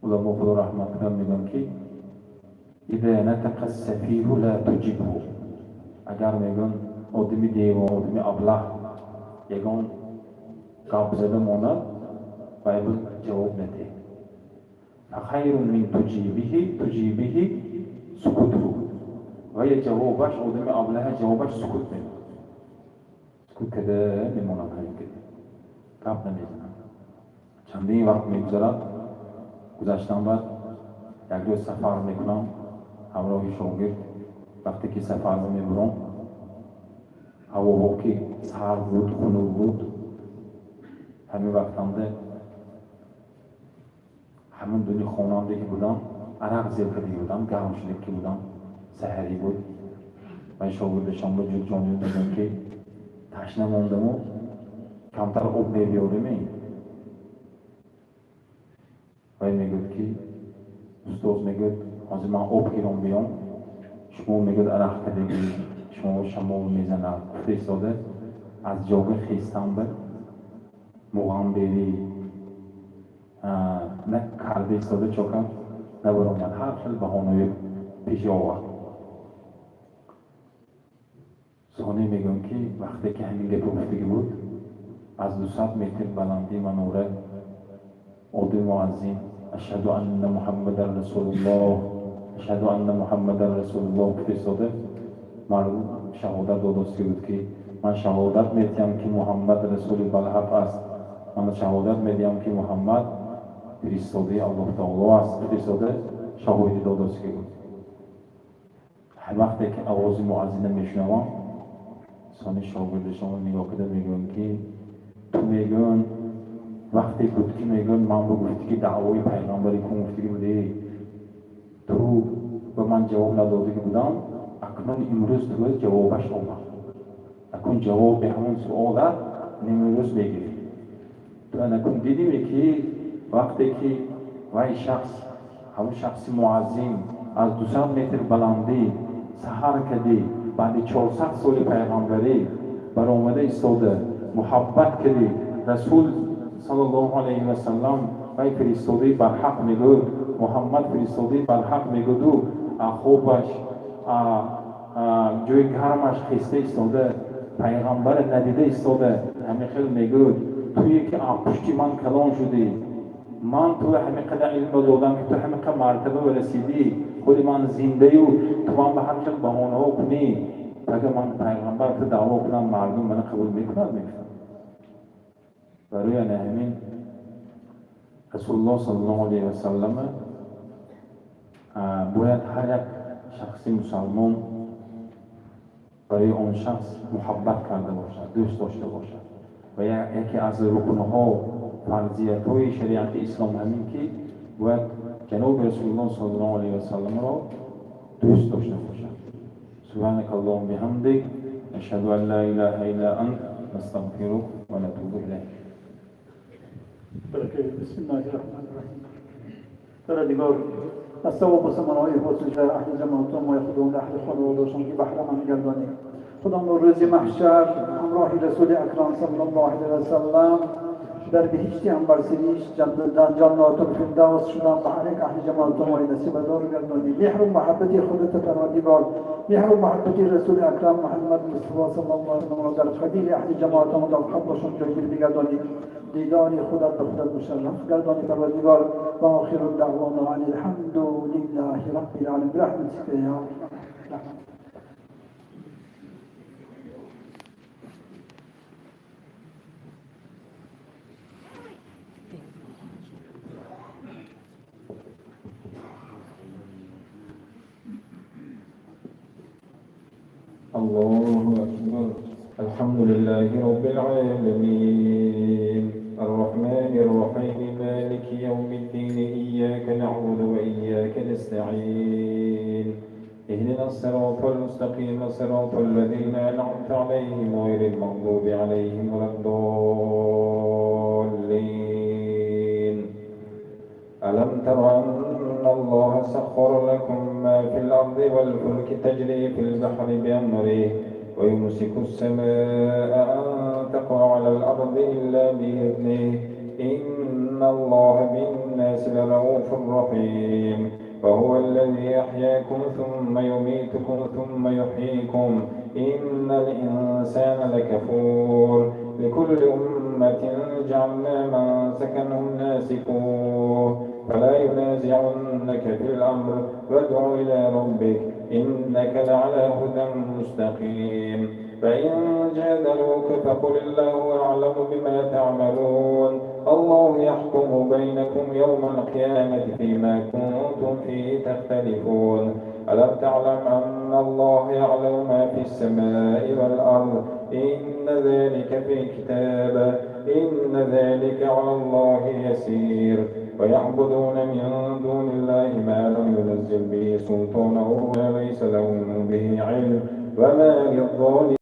S2: علما خدا رحمت کنند میگن که اذا نطق السفیه لا تجبه. اگر میگن آدمی دیوان، آدمی ابله یگان گپ زده ماند باید جواب نده. فخیر من تجیبه سکوت و یک جوابش آدمی ابله جوابش سکوت میموند. سکوت کده میمونن همین کده گپ نمیزنن. چندین وقت میگذرد گذشتن بعد یک روز سفر میکنم همراه شاگرد. وقتی که سفر رو میبرم هوا که سرد بود، خنک بود، همین وقتنده همین دونی خاننده که بودم عرق زیر کردی بودم، گرم شده که بودم، سحری بود. و شاگردشان با جرجانی میگم که تشنه ماندم و کمتر آب میبیاریم. و میگوید که استاد میگوید از من آب گیرم بیام، شما میگوید عرق کردگی شما شما میزنه فرستاده از جاگه خیستم به موقعم بری نه کرده ایستاده چاکم نبرم من هر خیلی بهانه پیش آورد. ثانی میگم که وقتی که همین گپ گفتگی بود از 200 متر بلندی منوره آدم معظم اشهد ان محمد رسول الله، اشهد ان محمد رسول الله فرستاده مردم شهادت دادسته بود که من شهادت میدیم که محمد رسول بالحق است. من شهادت میدیم که محمد فرستاده الله تعالی است. فرستاده شهادت دادسته بود. هر وقتی که آواز مؤذن میشنوم ثانی شاگردشان نگاه کرده میگن که تو میگن وقتی بود که میگن من گفتی که دعوای پیغمبری کن گفتی بوده تو به من جواب نداده که بودم اکنون امروز تو جوابش اومد. اکن جواب به همون سوال امروز بگیریم. تو اکنون دیدیم که وقتی که وای شخص همون شخص معظم از 200 متر بلندی سحر کردی بعد 400 سال پیغمبری بر آمده ایستاده محبت کردی رسول صلی الله علیه و سلم وای فرستاده بر حق میگو محمد فرستاده بر حق میگو خوبش جوی گرمش خسته ایستاده پیغمبر ندیده ایستاده همه خیلی میگو توی که پشتی من کلان شدی من تو همه قدر علم دادم که تو همه قدر مرتبه رسیدی خود من زنده و تو من به هر چند بهانه ها کنی اگر من پیغمبر تو دعوا کنم مردم من قبول میکنند میکنند برای همین رسول الله صلی الله علیه و سلم باید هر یک شخص مسلمان برای آن شخص محبت کرده باشد دوست داشته باشد و یکی از رکنها فرضیت های شریعت اسلام همین که باید جناب رسول الله صلی الله علیه و سلم را دوست داشته باشد. سبحانك اللهم بحمدك نشهد ان لا اله الا انت نستغفرك ونتوب اليك.
S4: بسم الله الرحمن الرحیم. پروردگار از ثواب و ثمرهای حسنش در اهل جماعت ما خودمون اهل خانواده‌شان که بهره مند گردانی. خدا روز محشر همراه رسول اکرم صلی الله علیه و سلم در بهشتی هم برسیش جنات الفردوس شدن به هر یک اهل جماعت ما نصیب دار گردانی. مهر و محبت خودت پروردگار مهر و محبت رسول اکرم محمد مصطفی صلی الله علیه و سلم در قبیل اهل جماعت ما در قلبشان جایگیر بگردانی. دیدار خودت به خودت مشرف گردانی پروردگار و آخر دعوانا ان الحمد لله رب العالمین برحمتك یا رحمن.
S2: الله أكبر. الحمد لله رب العالمين الرحمن الرحيم مالك يوم الدين إياك نعبد وإياك نستعين اهدنا الصراط المستقيم صراط الذين أنعمت عليهم غير المغضوب عليهم ولا الضالين. ألم تر أن الله سخر لكم ما في الأرض والفلك تجري في البحر بأمره ويمسك السماء أن تقع على الأرض إلا بإذنه إن الله بالناس لرؤوف رحيم. وهو الذي أحياكم ثم يميتكم ثم يحييكم إن الإنسان لكفور. لكل أمة جعلنا منسكا هم ناسكوه فلا ينازعنك في الأمر وادع إلى ربك إنك لعلى هدى مستقيم. فإن جادلوك فقل الله أعلم بما تعملون الله يحكم بينكم يوم القيامة فيما كنتم فيه تختلفون. ألم تعلم أن الله يعلم ما في السماء والأرض إن ذلك في كتاب إن ذلك على الله يسير. ويعبدون من دون الله ما لم ينزل به سلطانه وما ليس لهم به علم وما للظالمين.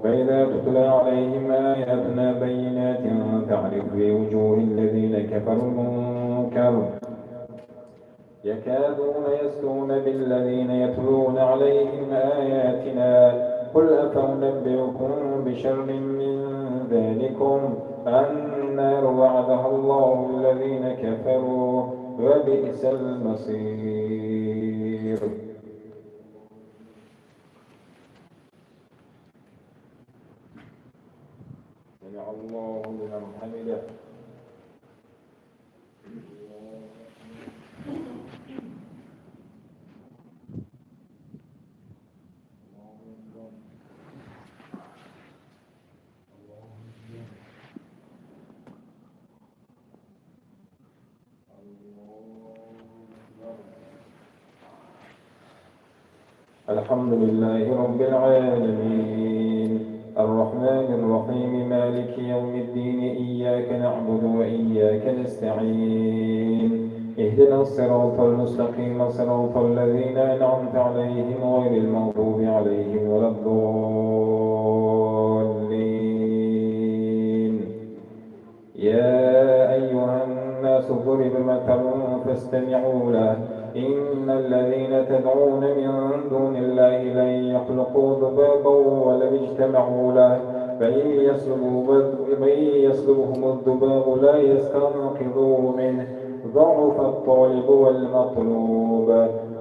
S2: فإذا تتلى عليهم آياتنا بينات تعرف في وجوه الذين كفروا المنكر يكادون يسطون بالذين يتلون عليهم آياتنا قل أفأنبئكم بشر من ذلكم النار وعدها الله الذين كفروا وبئس المصير. سمع الله لمن حمده. الحمد لله رب العالمين الرحمن الرحيم مالك يوم الدين إياك نعبد وإياك نستعين اهدنا الصراط المستقيم صراط الذين أنعمت عليهم غير المغضوب عليهم ولا الضالين. يا أيها الناس ضرب مثل فاستمعوا له إن الذين تدعون من دون الله لن يخلقوا ذبابا ولو اجتمعوا له فإن يسلبهم الذباب لا يستنقذوه منه ضعف الطالب والمطلوب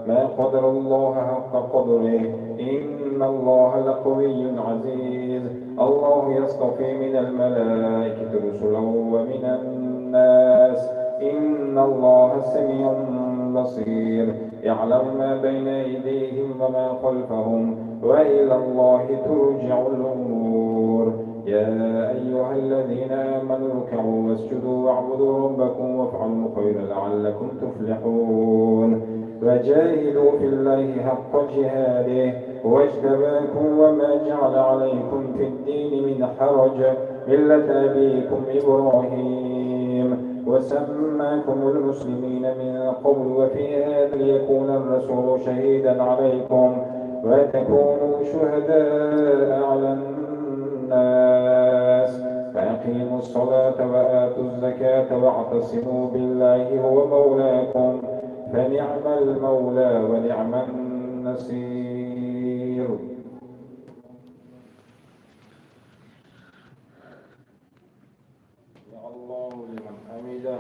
S2: ما قدر الله حق قدره إن الله لقوي عزيز. الله يصطفي من الملائكة رسلا ومن الناس إن الله سميع بصير يعلم ما بين أيديهم وما خلفهم وإلى الله ترجع الأمور. يا أيها الذين آمنوا اركعوا واسجدوا واعبدوا ربكم وافعلوا الخير لعلكم تفلحون وجاهدوا في الله حق جهاده هو اجتباكم وما جعل عليكم في الدين من حرج ملة أبيكم إبراهيم وسماكم المسلمين من قبل وفي هذا ليكون الرسول شهيدا عليكم وتكونوا شهداء على الناس فأقيموا الصلاة وآتوا الزكاة واعتصموا بالله هو مولاكم فنعم المولى ونعم النصير. يا الله لمن حمده.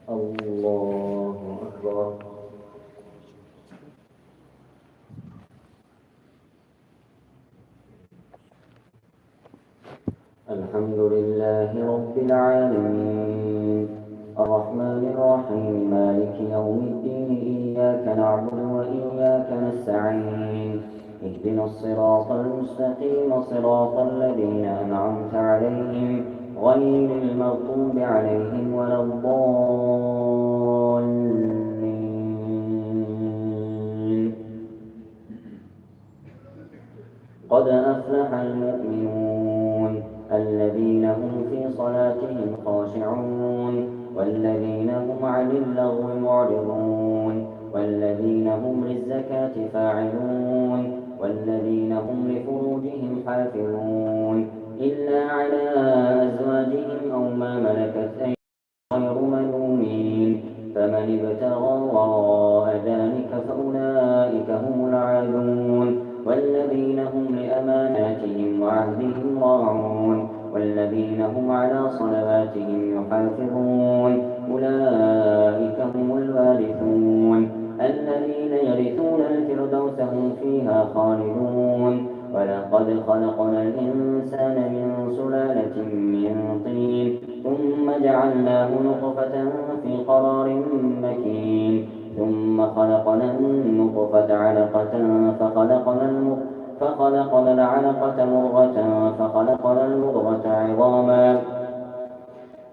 S2: الله أكبر.
S5: الحمد لله رب العالمين الرحمن الرحيم مالك يوم الدين إياك نعبد وإياك نستعين اهدنا الصراط المستقيم صراط الذين أنعمت عليهم غير المغضوب عليهم ولا الضالين. قد أفلح المؤمنون الذين هم في صلاتهم خاشعون والذين هم عن اللغو معرضون والذين هم للزكاة فاعلون والذين هم لفروجهم حافظون إلا على أزواجهم أو ما ملكت أيمانهم غير ملومين فمن ابتغى وراء ذلك فأولئك هم العادون والذين هم لأماناتهم وعهدهم راعون والذين هم على صلواتهم يحافظون أولئك هم الوارثون الذين يرثون الفردوس هم فيها خالدون. ولقد خلقنا الإنسان من سلالة من طين ثم جعلناه نطفة في قرار مكين ثم خلقنا النطفة علقة فخلقنا العلقة مضغة فخلقنا المضغة عظاما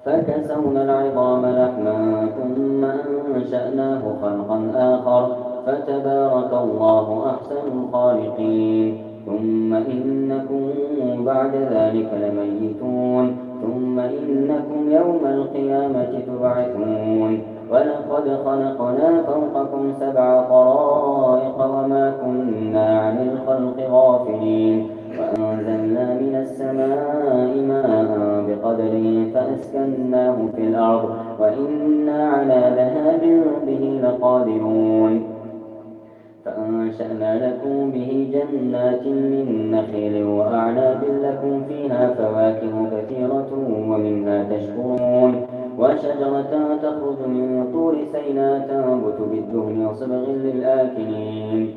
S5: فكسونا العظام لحما ثم أنشأناه خلقا آخر فتبارك الله أحسن الخالقين. ثم إنكم بعد ذلك لميتون ثم إنكم يوم القيامة تبعثون ولقد خلقنا فوقكم 7 طرائق وما كنا عن الخلق غافلين وأنزلنا من السماء ماء بقدر فأسكناه في الأرض وإنا على ذهاب به لقادرون فأنشأنا لكم به جنات من نخيل وأعناب لكم فيها فواكه كثيرة ومنها تشكرون وشجرة تخرج من طور سيناء تنبت بالدهن وصبغ للآكلين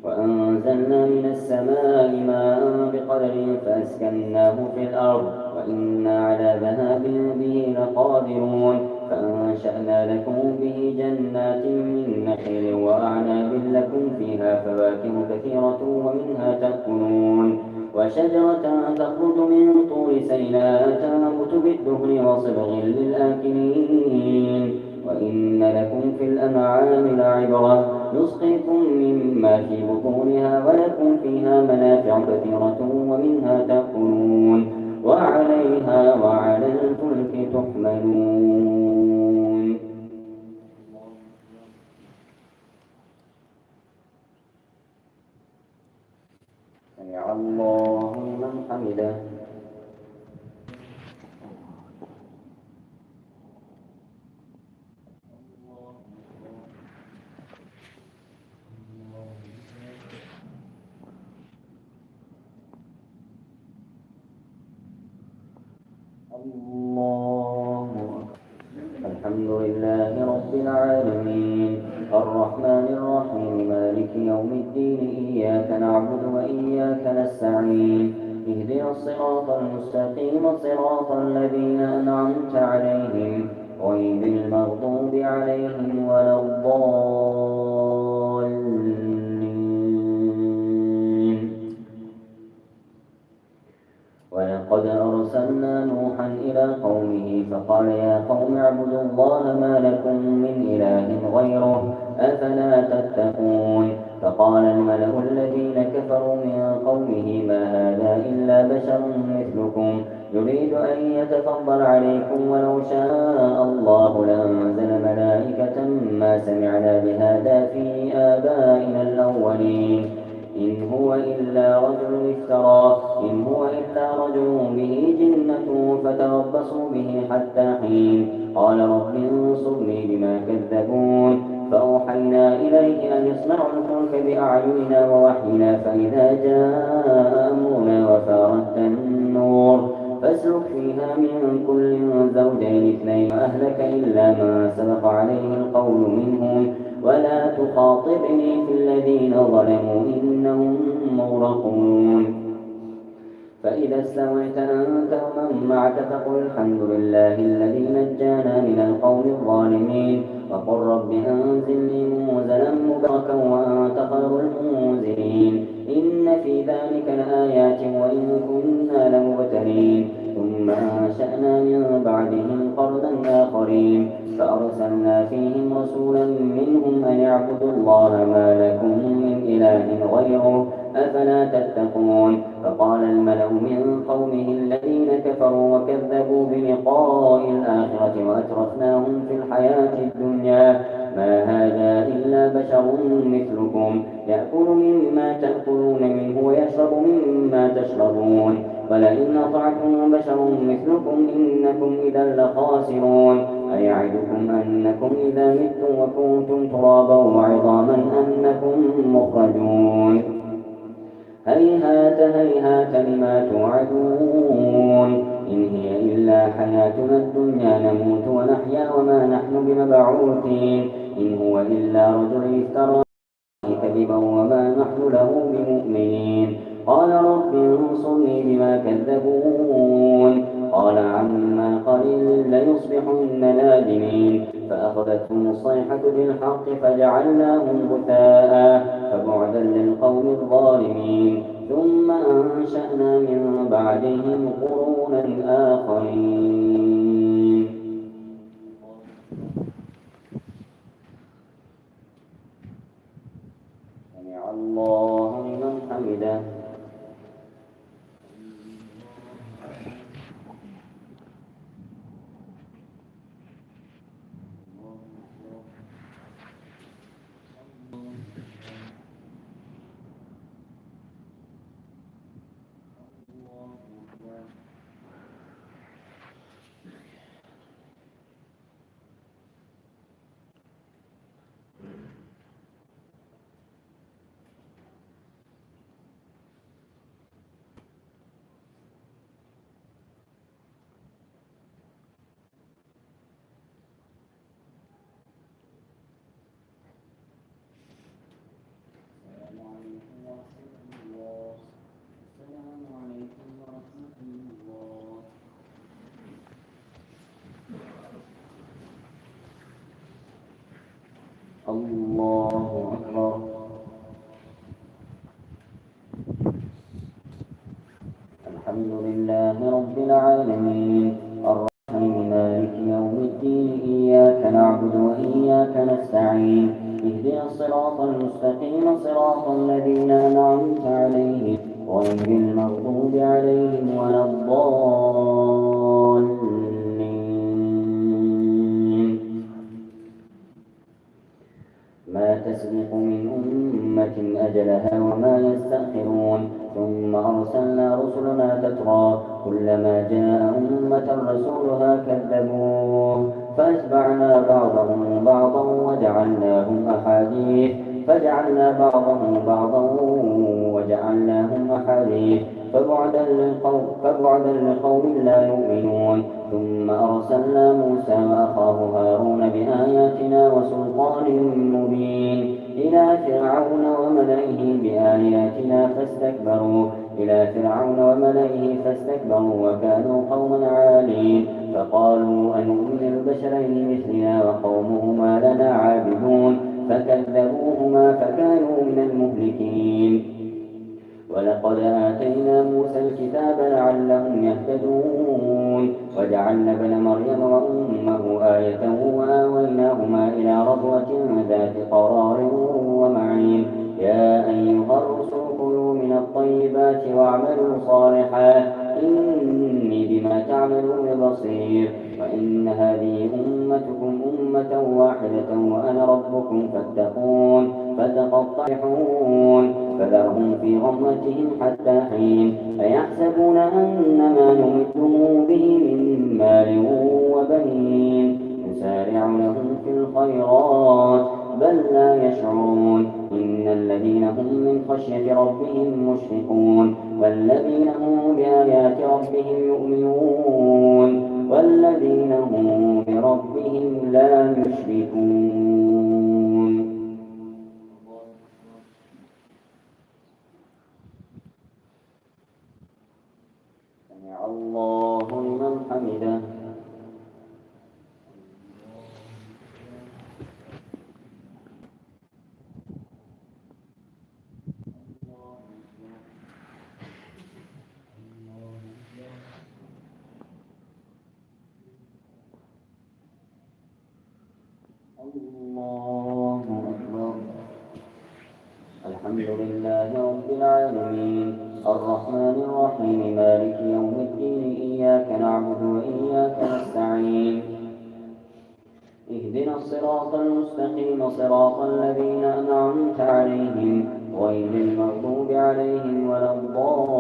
S5: وأنزلنا من السماء ماء بقدر فأسكناه في الأرض وإنا على ذهاب به لقادرون فأنشأنا لكم به جنات من نخيل وأعناب لكم فيها فواكه كثيرة ومنها تأكلون وشجرة تخرج من طور سيناء تنبت بالدهن وصبغ للآكلين وإن لكم في الأنعام لعبرة نسقيكم مما في بطونها ولكم فيها منافع كثيرة ومنها تأكلون وعليها وعلى الفلك تحملون سمع الله لمن حمده الله الحمد لله رب العالمين الرحمن الرحيم مالك يوم الدين إياك نعبد وإياك نستعين اهدنا الصراط المستقيم صراط الذين أنعمت عليهم غير المغضوب عليهم ولا الضالين ولقد أرسلنا نوحا إلى قومه فقال يا قوم اعبدوا الله ما لكم من إله غيره أفلا تتقون فقال الملأ الذين كفروا من قومه ما هذا إلا بشر مثلكم يريد أن يتفضل عليكم ولو شاء الله لأنزل ملائكة ما سمعنا بهذا في آبائنا الأولين إن هو إلا رجل افترى إن هو إلا رجل به جنة فتربصوا به حتى حين قال رب انصرني بما كذبون فأوحينا إليه أن يصنعوا الفلك بأعيننا ووحينا فإذا جاء أمرنا وفارت النور فاسلك فيها من كل زوجين اثنين وأهلك إلا ما سبق عليه القول منهم ولا تخاطبني في الذين ظلموا إنهم مغرقون فإذا استويت أنت ومن معك فقل الحمد لله الذي نجانا من القوم الظالمين وقل رب أنزلني منزلا مباركا وأنت خير المنزلين إن في ذلك لآيات وإن كنا لمبتلين ثم أنشأنا من بعدهم قرنا آخرين فأرسلنا فيهم رسولا منهم أن اعبدوا الله ما لكم من إله غيره أفلا تتقون فقال الملأ من قومه الذين كفروا وكذبوا بلقاء الآخرة وأترفناهم في الحياة الدنيا ما هذا إلا بشر مثلكم يأكل مما تأكلون منه ويشرب مما تشربون ولئن أطعتم بشر مثلكم إنكم إذا لخاسرون أيعدكم أنكم إذا متم وكنتم ترابا وعظاما أنكم مخرجون هيهات هيهات لما توعدون إن هي إلا حياتنا الدنيا نموت ونحيا وما نحن بمبعوثين إن هو إلا رجل افترى كذبا وما نحن له بمؤمنين قال رب انصرني بما كذبون قال عما قليل ليصبحن نادمين فأخذتهم الصيحة بالحق فجعلناهم غثاء فبعدا للقوم الظالمين ثم أنشأنا من بعدهم قرونا آخرين سمع الله لمن حمده الله أكبر. الحمد لله رب العالمين الرحمن مالك يوم الدين إياك نعبد وإياك نستعين اهدنا الصراط المستقيم صراط الذين أنعمت عليهم غير المغضوب عليهم ولا الضالين. ما تسبق من أمة أجلها وما يستأخرون ثم أرسلنا رسلنا تترى كلما جاء أمة رسولها كذبوه فأتبعنا بعضهم بعضا وجعلناهم أحاديث فبعدا لقوم لا يؤمنون. ثم أرسلنا موسى وأخاه هارون بآياتنا وسلطان مبين إلى فرعون وملئه فاستكبروا وكانوا قوما عالين. فقالوا أنؤمن لبشرين مثلنا وقومهما لنا عابدون فكذبوهما فكانوا من المهلكين. ولقد آتينا موسى الكتاب لعلهم يهتدون وجعلنا ابن مريم وأمه آية وآويناهما إلى ربوة ذات قرار ومعين. يا أيها الرسل كلوا من الطيبات واعملوا صالحا إني بما تعملون بصير. وإن هذه أمتكم أمة واحدة وأنا ربكم فاتقون. فتقطعون فذرهم في غمرتهم حتى حين. أيحسبون أن ما نمدهم به من مال وبنين نسارع لهم في الخيرات بل لا يشعرون. إن الذين هم من خشية ربهم مشفقون والذين هم بآيات ربهم يؤمنون والذين هم بربهم لا يشركون. سمع الله لمن حمده. الله أكبر. الحمد لله رب العالمين الرحمن الرحيم مالك يوم الدين إياك نعبد وإياك نستعين اهدنا الصراط المستقيم صراط الذين أنعمت عليهم غير المغضوب عليهم ولا الضالين.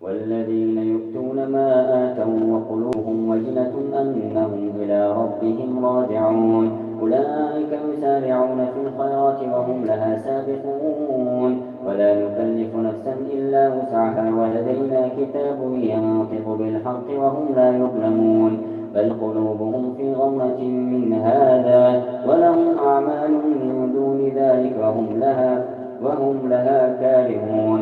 S5: والذين يؤتون ما آتوا وقلوبهم وجلة أنهم إلى ربهم راجعون أولئك يسارعون في الخيرات وهم لها سابقون. ولا نكلف نفسا إلا وسعها ولدينا كتاب ينطق بالحق وهم لا يظلمون. بل قلوبهم في غمرة من هذا ولهم أعمال من دون ذلك وهم لها كارهون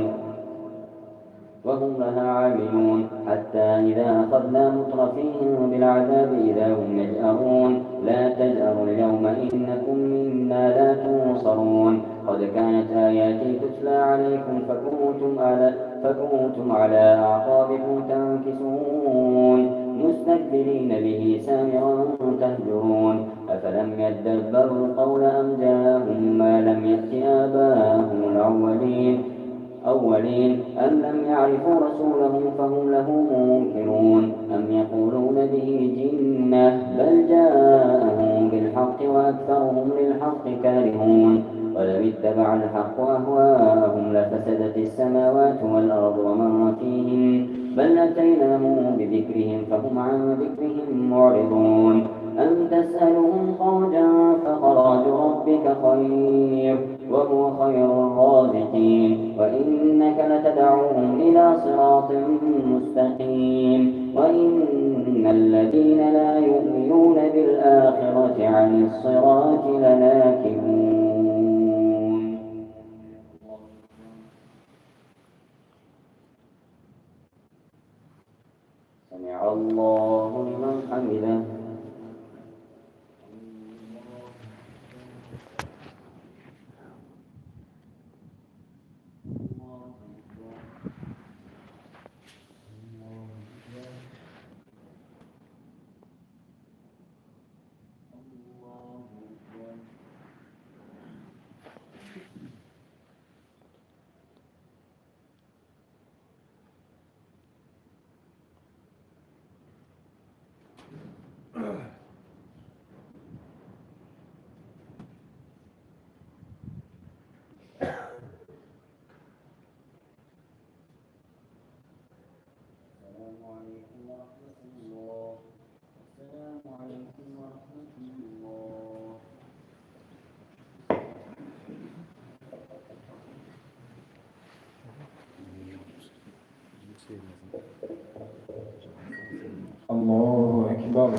S5: وهم لها عاملون. حتى إذا أخذنا مترفيهم بالعذاب إذا هم يجأرون لا تجأروا اليوم إنكم منا لا تنصرون. قد كانت آياتي تتلى عليكم فكنتم على أعقابكم تنكسون مستكبرين به سامرا تهجرون. أفلم يدبروا القول أم جاءهم ما لم يأت آباءهم الأولين أم لم يعرفوا رسولهم فهم له منكرون أم يقولون به جنة بل جاءهم بالحق وأكثرهم للحق كارهون. ولو اتبع الحق أهواءهم لفسدت السماوات والأرض ومن فيهن بل أتيناهم بذكرهم فهم عن ذكرهم معرضون. أم تسألهم خرجا فخراج ربك خير وهو خير الرازقين. وإنك لتدعوهم إلى صراط مستقيم. وإن الذين لا يؤمنون بالآخرة عن الصراط لناكبون. سمع الله
S2: ورحمة الله. السلام عليكم ورحمة الله. الله أكبر.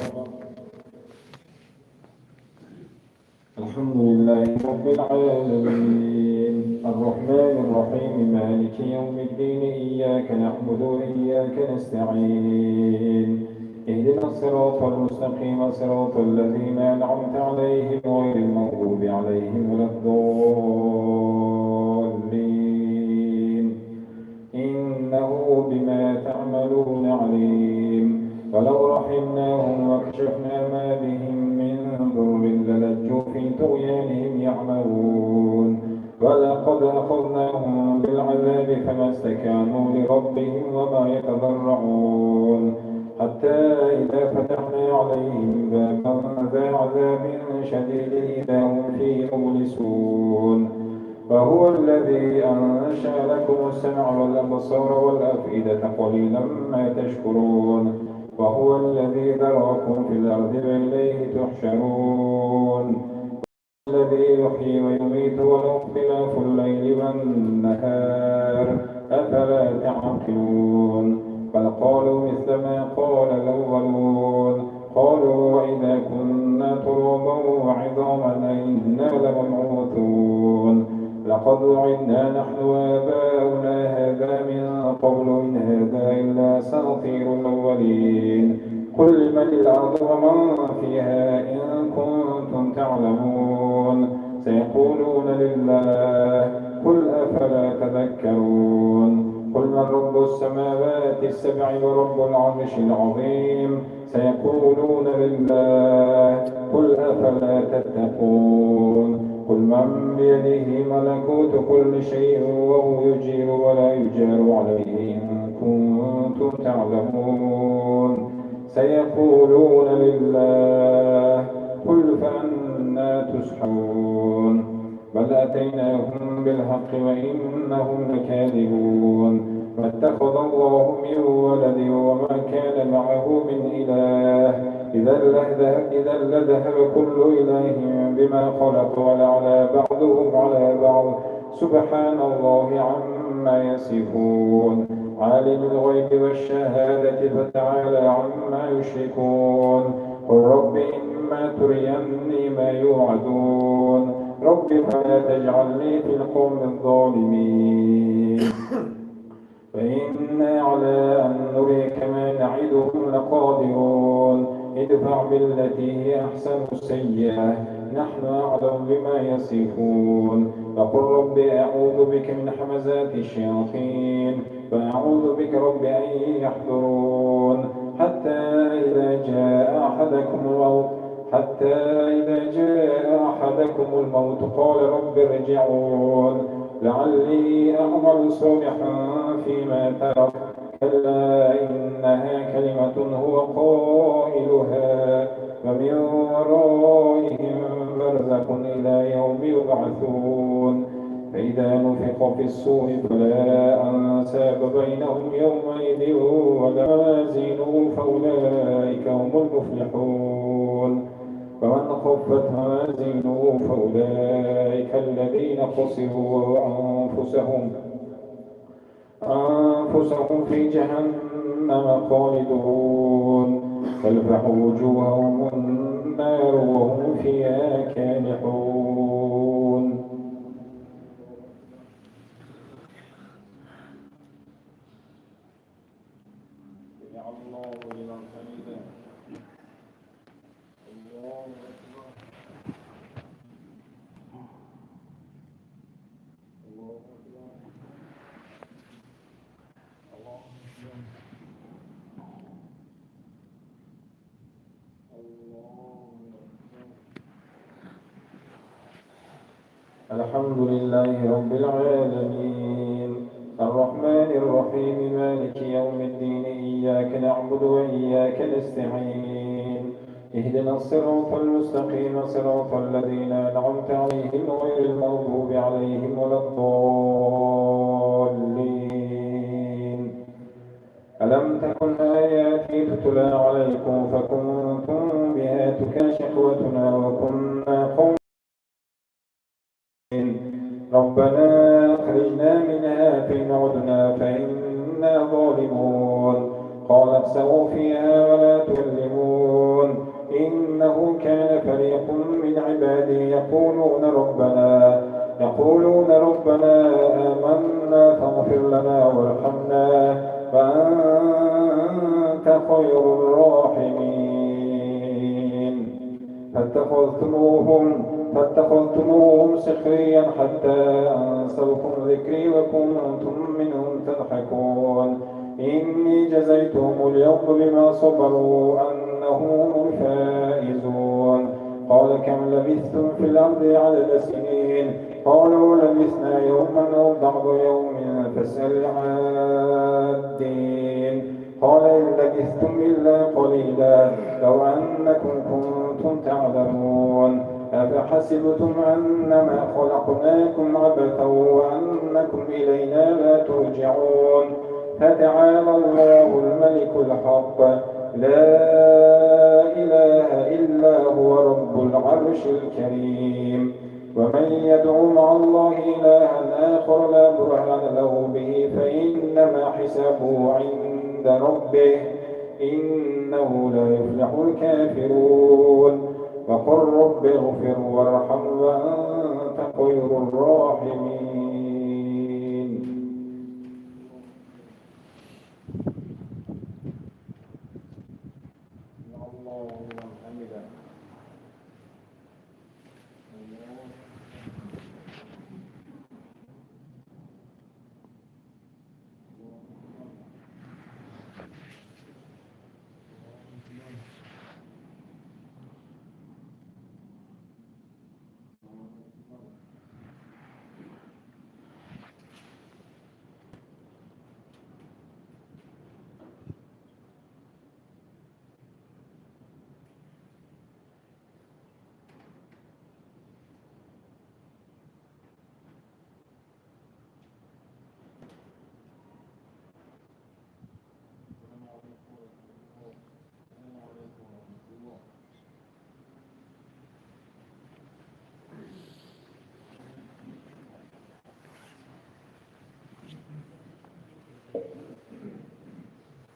S2: الحمد لله رب العالمين الرحمن الرحيم مالك يوم الدين إياك نعبد وإياك نستعين اهدنا الصراط المستقيم صراط الذين أنعمت عليهم غير المغضوب عليهم ولا الضالين إنه بما تعملون عليم ولو رحمناهم وكشفنا ما بهم من ضر للجوا في طغيانهم يعمهون ولقد أخذناهم بالعذاب فما استكانوا لربهم وما يتضرعون حتى إذا فتحنا عليهم بابا ذا عذاب شديد إذا هم فيه مبلسون وهو الذي أنشأ لكم السمع والأبصار والأفئدة قليلا ما تشكرون وهو الذي ذرأكم في الأرض وإليه تحشرون الذي يحيي ويميت وله اختلاف الليل والنهار أفلا تعقلون بل قالوا مثل ما قال الأولون قالوا وإذا كنا ترابا وعظاما أئنا لمبعوثون لقد وعدنا نحن وآباؤنا هذا من قبل إن هذا إلا أساطير الأولين قل من الأرض ومن فيها إن كنتم تعلمون سيقولون لله قل أفلا تذكرون قل من رب السماوات السبع ورب العرش العظيم سيقولون لله قل أفلا تتقون قل من بيده ملكوت كل شيء وهو يجير ولا يجار عليه إن كنتم تعلمون سيقولون لله قل فأنا تسحرون بل أتيناهم بالحق وإنهم لكاذبون ما اتخذ الله من ولد وما كان معه من إله إذا لذهب كل إله بما خلق ولعلى بعضهم على بعض سبحان الله عما يصفون عالم الغيب والشهادة فتعالى عما يشركون قل رب إما تريني ما يوعدون رب فلا تجعلني في القوم الظالمين فإنا على أن نريك ما نعدهم لقادرون ادفع بالتي هي أحسن السيئة نحن أعلم بما يصفون فقل رب أعوذ بك من حمزات الشياطين فأعوذ بك رب أن يحضرون حتى إذا جاء أحدكم الموت قال رب ارجعون لعلي أعمل صالحا فيما ترك كلا إنها كلمة هو قائلها ومن ورائهم برزخ إلى يوم يبعثون فإذا نفخ في الصور فلا أنساب بينهم يومئذ ولا موازين فأولئك هم المفلحون فمن خفت موازينه فأولئك الذين خسروا أنفسهم في جهنم خالدون تلفح وجوههم النار وهم فيها كالحون سمع الله لمن حمده الله أكبر الله أكبر الله أكبر الحمد لله رب العالمين الرحمن الرحيم مالك يوم الدين إياك نعبد وإياك نستعين اهدنا الصراط المستقيم صراط الذين أنعمت عليهم غير المغضوب عليهم ولا الضالين ألم تكن آياتي تتلى عليكم فكنتم بها شقوتنا وكنا قوم ربنا أخرجنا منها فإن عدنا فإنا ظالمون قال اخسئوا فيها ولا تكلمون إنه كان فريق من عبادي يقولون ربنا آمنا فاغفر لنا وارحمنا وأنت خير الراحمين فاتخذتموهم سخريا حتى أنسوكم ذكري وكنتم منهم تضحكون إني جزيتهم اليوم بما صبروا أنهم هم الفائزون قال كم لبثتم في الأرض عدد سنين قالوا لبثنا يوما أو بعض يوم فاسأل العادين قال إن لبثتم إلا قليلا لو أنكم كنتم تعلمون أفحسبتم أنما خلقناكم عبثا وأنكم إلينا لا ترجعون فتعالى الله الملك الحق لا إله إلا هو رب العرش الكريم ومن يدعو مع الله إلها آخر لا برهان له به فإنما حسابه عند ربه إنه لا يفلح الكافرون وقل رب اغفر وارحم وأنت خير الراحمين. اللهم حمدا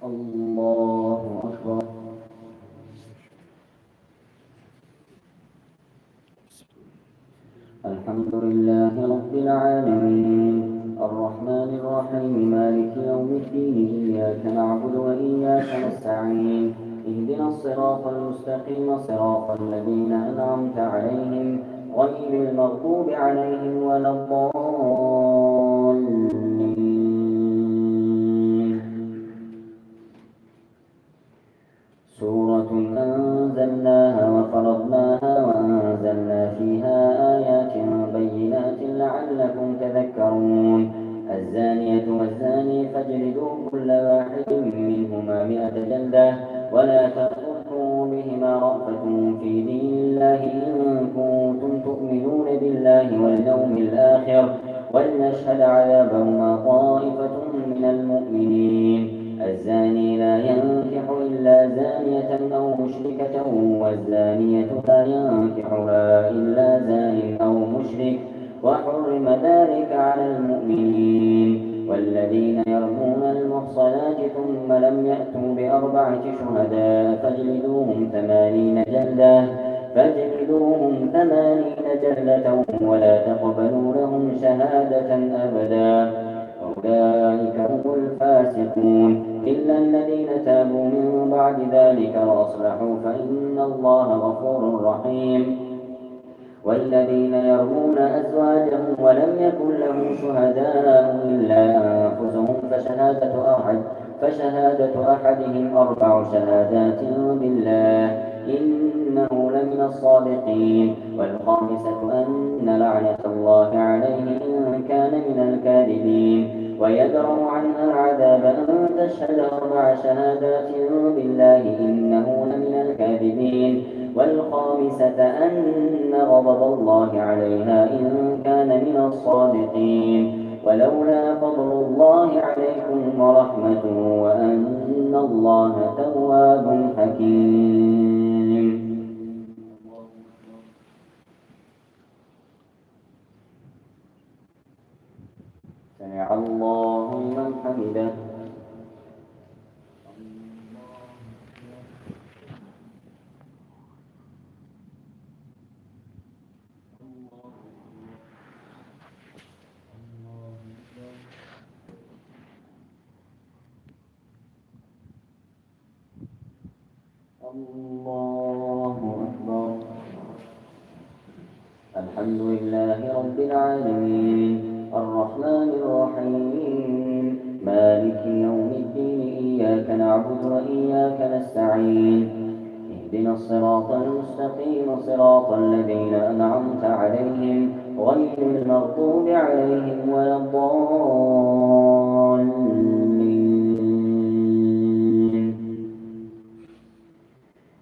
S5: الله أكبر. الحمد لله رب العالمين الرحمن الرحيم مالك يوم الدين إياك نعبد وإياك نستعين اهدنا الصراط المستقيم صراط الذين أنعمت عليهم غير المغضوب عليهم ولا الضالين. سورة أنزلناها وفرضناها وأنزلنا فيها آيات بينات لعلكم تذكرون. الزانية والزاني فاجلدوا كل واحد منهما 100 جلدة ولا تأخذكم بهما رأفة في دين الله إن كنتم تؤمنون بالله واليوم الآخر ولنشهد عذابهما طائفة من المؤمنين. الزاني لا ينكح إلا زانية أو مشركة والزانية لا ينكحها إلا زان أو مشرك وحرم ذلك على المؤمنين. والذين يرمون المحصنات ثم لم يأتوا ب4 شهداء فاجلدوهم 80 جلدة ولا تقبلوا لهم شهادة أبدا أولئك هم الفاسقون إلا الذين تابوا من بعد ذلك وأصلحوا فإن الله غفور رحيم. والذين يرمون أزواجهم ولم يكن لهم شهداء إلا أنفسهم فشهادة أحدهم 4 شهادات بالله إنه لمن الصادقين. والخامسة أن لعنة الله عليه إن كان من الكاذبين ويدرأ عنها العذاب أن تشهد 4 شهادات بالله إنه لمن الكاذبين. والخامسة أن غضب الله عليها إن كان من الصادقين. ولولا فضل الله عليكم ورحمته وأن الله تواب حكيم. سمع الله لمن حمده. الله أكبر. الحمد لله رب العالمين الرحمن الرحيم مالك يوم الدين إياك نعبد وإياك نستعين اهدنا الصراط المستقيم صراط الذين أنعمت عليهم غير المغضوب عليهم ولا الضالين.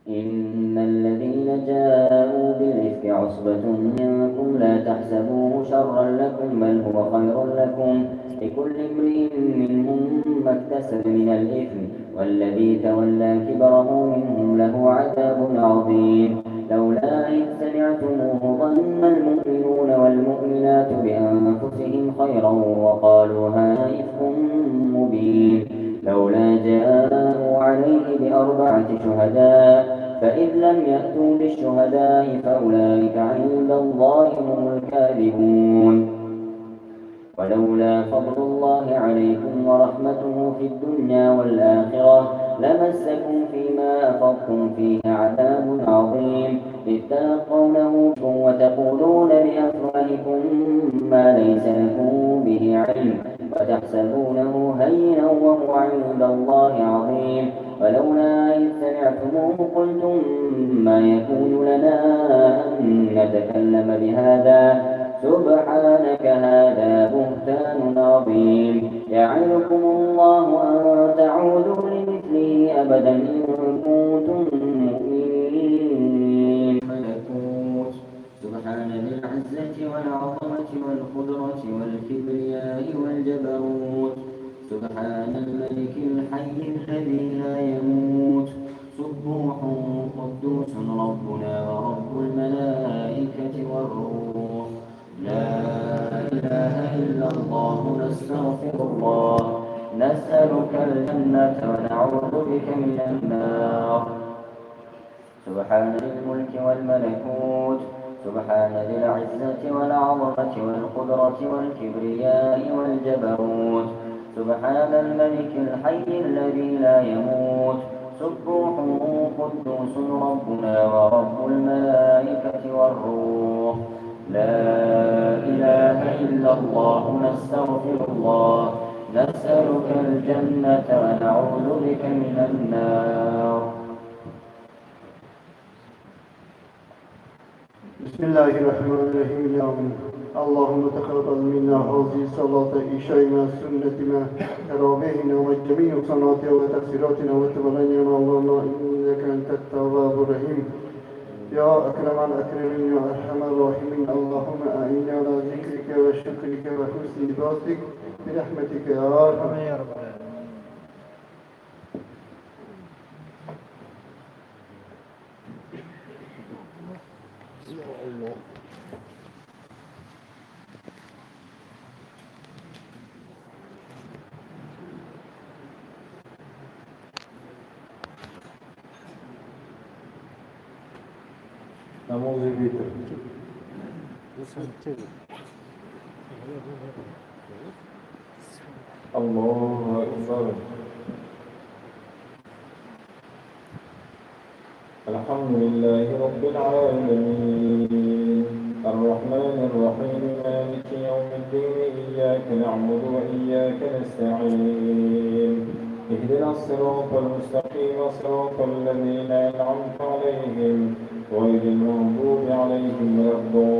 S5: إن الذين جاءوا بالإفك عصبة منكم لا تحسبوه شرا لكم بل هو خير لكم لكل امرئ منهم ما اكتسب من الإثم والذي تولى كبره منهم له عذاب عظيم. لولا إذ سمعتموه ظن المؤمنون والمؤمنات بأنفسهم خيرا وقالوا هذا إفك مبين. لولا جاءوا عليه بأربعة شهداء فإذ لم يأتوا بالشهداء فأولئك عند الله هم الكاذبون. ولولا فضل الله عليكم ورحمته في الدنيا والآخرة لمسكم فيما أفضتم فيه عذاب عظيم إذ تلقونه وتقولون بأفواهكم ما ليس لكم به علم وتحسبونه هينا وهو عند الله عظيم. ولولا إذ سمعتموه قلتم ما يكون لنا أن نتكلم بهذا سبحانك هذا بهتان عظيم. يعظكم الله أن تعودوا لمثله أبدا إن كنتم مؤمنين. ملكوت سبحان ذي العزة والعظمة والقدرة والكبرياء والجبروت سبحان الملك الحي الذي لا يموت سبوح قدوس ربنا ورب الملائكة والروح. لا إله إلا الله نستغفر الله نسألك الجنة ونعوذ بك من النار. سبحان الملك والملكوت سبحان ذي العزة والعظمة والقدرة والكبرياء والجبروت سبحان الملك الحي الذي لا يموت سبوح قدوس ربنا ورب الملائكة والروح. لا إله إلا الله نستغفر الله نسألك الجنة ونعوذ بك من النار.
S6: بسم الله الرحمن الرحيم. اللهم تقبل منا هذه الصلاة عشاء مع السنة مع تراويحنا وجميع صلاتنا وتفسيراتنا وتبلغنا اللهم إنك أنت التواب الرحيم. يا أكرم الأكرمين يا أرحم الراحمين اللهم أعنا على ذكرك وشكرك وحسن عبادتك برحمتك يا أرحم الراحمين.
S2: نموذج بيتر الله أكبر. الحمد لله رب العالمين الرحمن الرحيم مالك يوم الدين إياك نعبد وإياك نستعين اهدنا الصراط المستقيم صراط الذين أنعمت عليهم غير المغضوب عليهم ولا الضالين.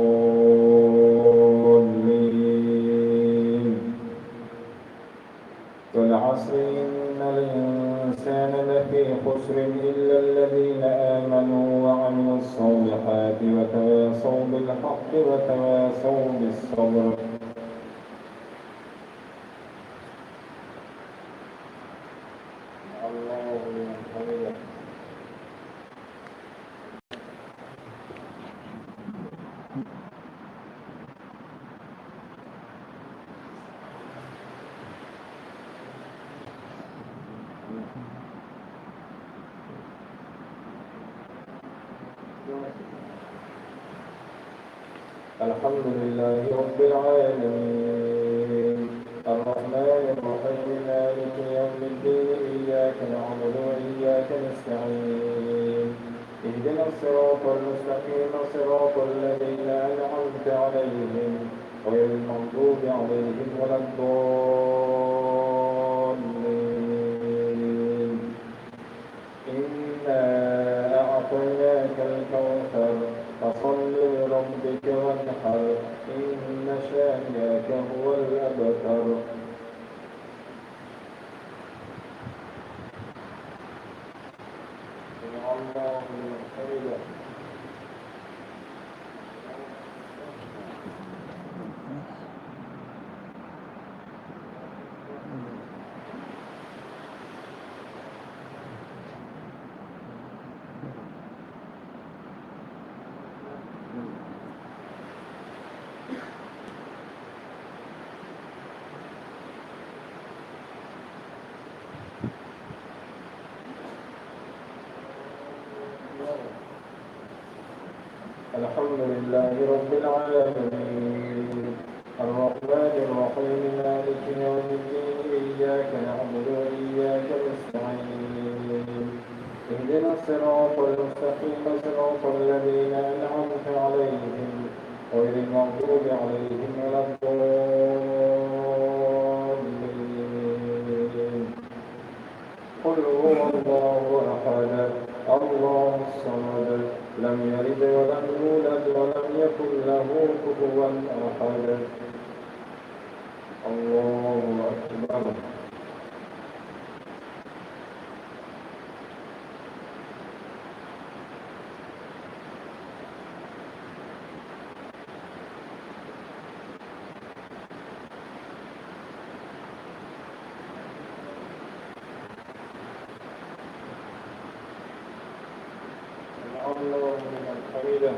S2: والعصر إن الإنسان لفي خسر إلا الذين آمنوا وعملوا الصالحات وتواصوا بالحق وتواصوا بالصبر.
S1: الحمد لله رب العالمين الرحمن الرحيم مالك يوم الدين إياك نعبد وإياك نستعين اهدنا الصراط المستقيم صراط الذين أنعمت عليهم غير المغضوب عليهم ولا الضالين إنا أعطيناك الكوثر فصل لربك وانحر إن شانئك هو الأبتر سمع الله لمن حمده الحمد لله رب العالمين الرحمن الرحيم مالك يوم الدين إياك نعبد وإياك نستعين اهدنا الصراط المستقيم صراط الذين أنعمت عليهم غير المغضوب عليهم ولا الضالين قل هو الله أحد الله الصمد لم يلد ولم يولد ولم يكن له كفوا أحد الله أكبر الله لمن حمده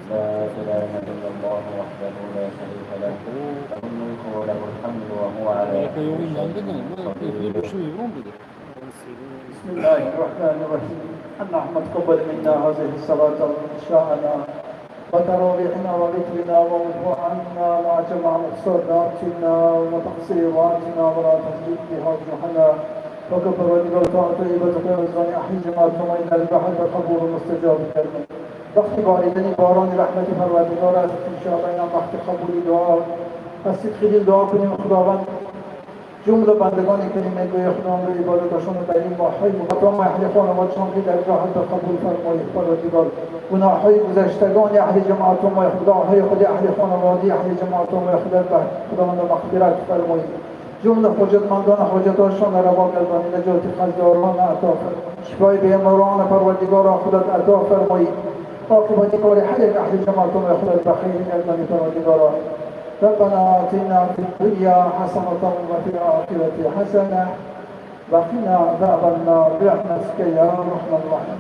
S1: لا إله إلا الله وحده لا شريك له له الملك وله الحمد وهو على كل شيء قدير.
S4: بسم الله الرحمن الرحيم اللهم تقبل منا هذه الصلاة وإنشاءنا وتراويحنا وذكرنا ومنه عنا مع جمع مقصوداتنا وتقصيراتنا ولا تزيد بها وجوهنا وكفر ولقوة طيبة وزغني أحيي جماعتنا إلى البحر وقبول مستجاب الكلمة وقت باردنی باران رحمت پروردگار است انشاءالله این هم وقت قبول دعا هستید خیلی دعا کنیم خداوند جمله بندگانی که نمیگوی خداوند به عبادتشان در این ماه‌های مقدم اهل خانوادشان که در راحت قبول فرمایید پروردگار گناه‌های گذشتگان اهل جماعت ما خداهای خود اهل خانوادی اهل جماعت ما خداوند مغفرت فرمایید جمله حاجتمندان حاجتاشان را روا گردانید نجات خزداران عطا فرمایید شفای بیماران پروردگار خودت عطا فرمایید عاقبت کار حل اهل جماعت ما خودت بخیر گردانید پروردگار ربنا آتنا في الدنيا حسنة وفي الآخرة حسنة وقنا عذاب النار برحمتك يا أرحم الراحمين.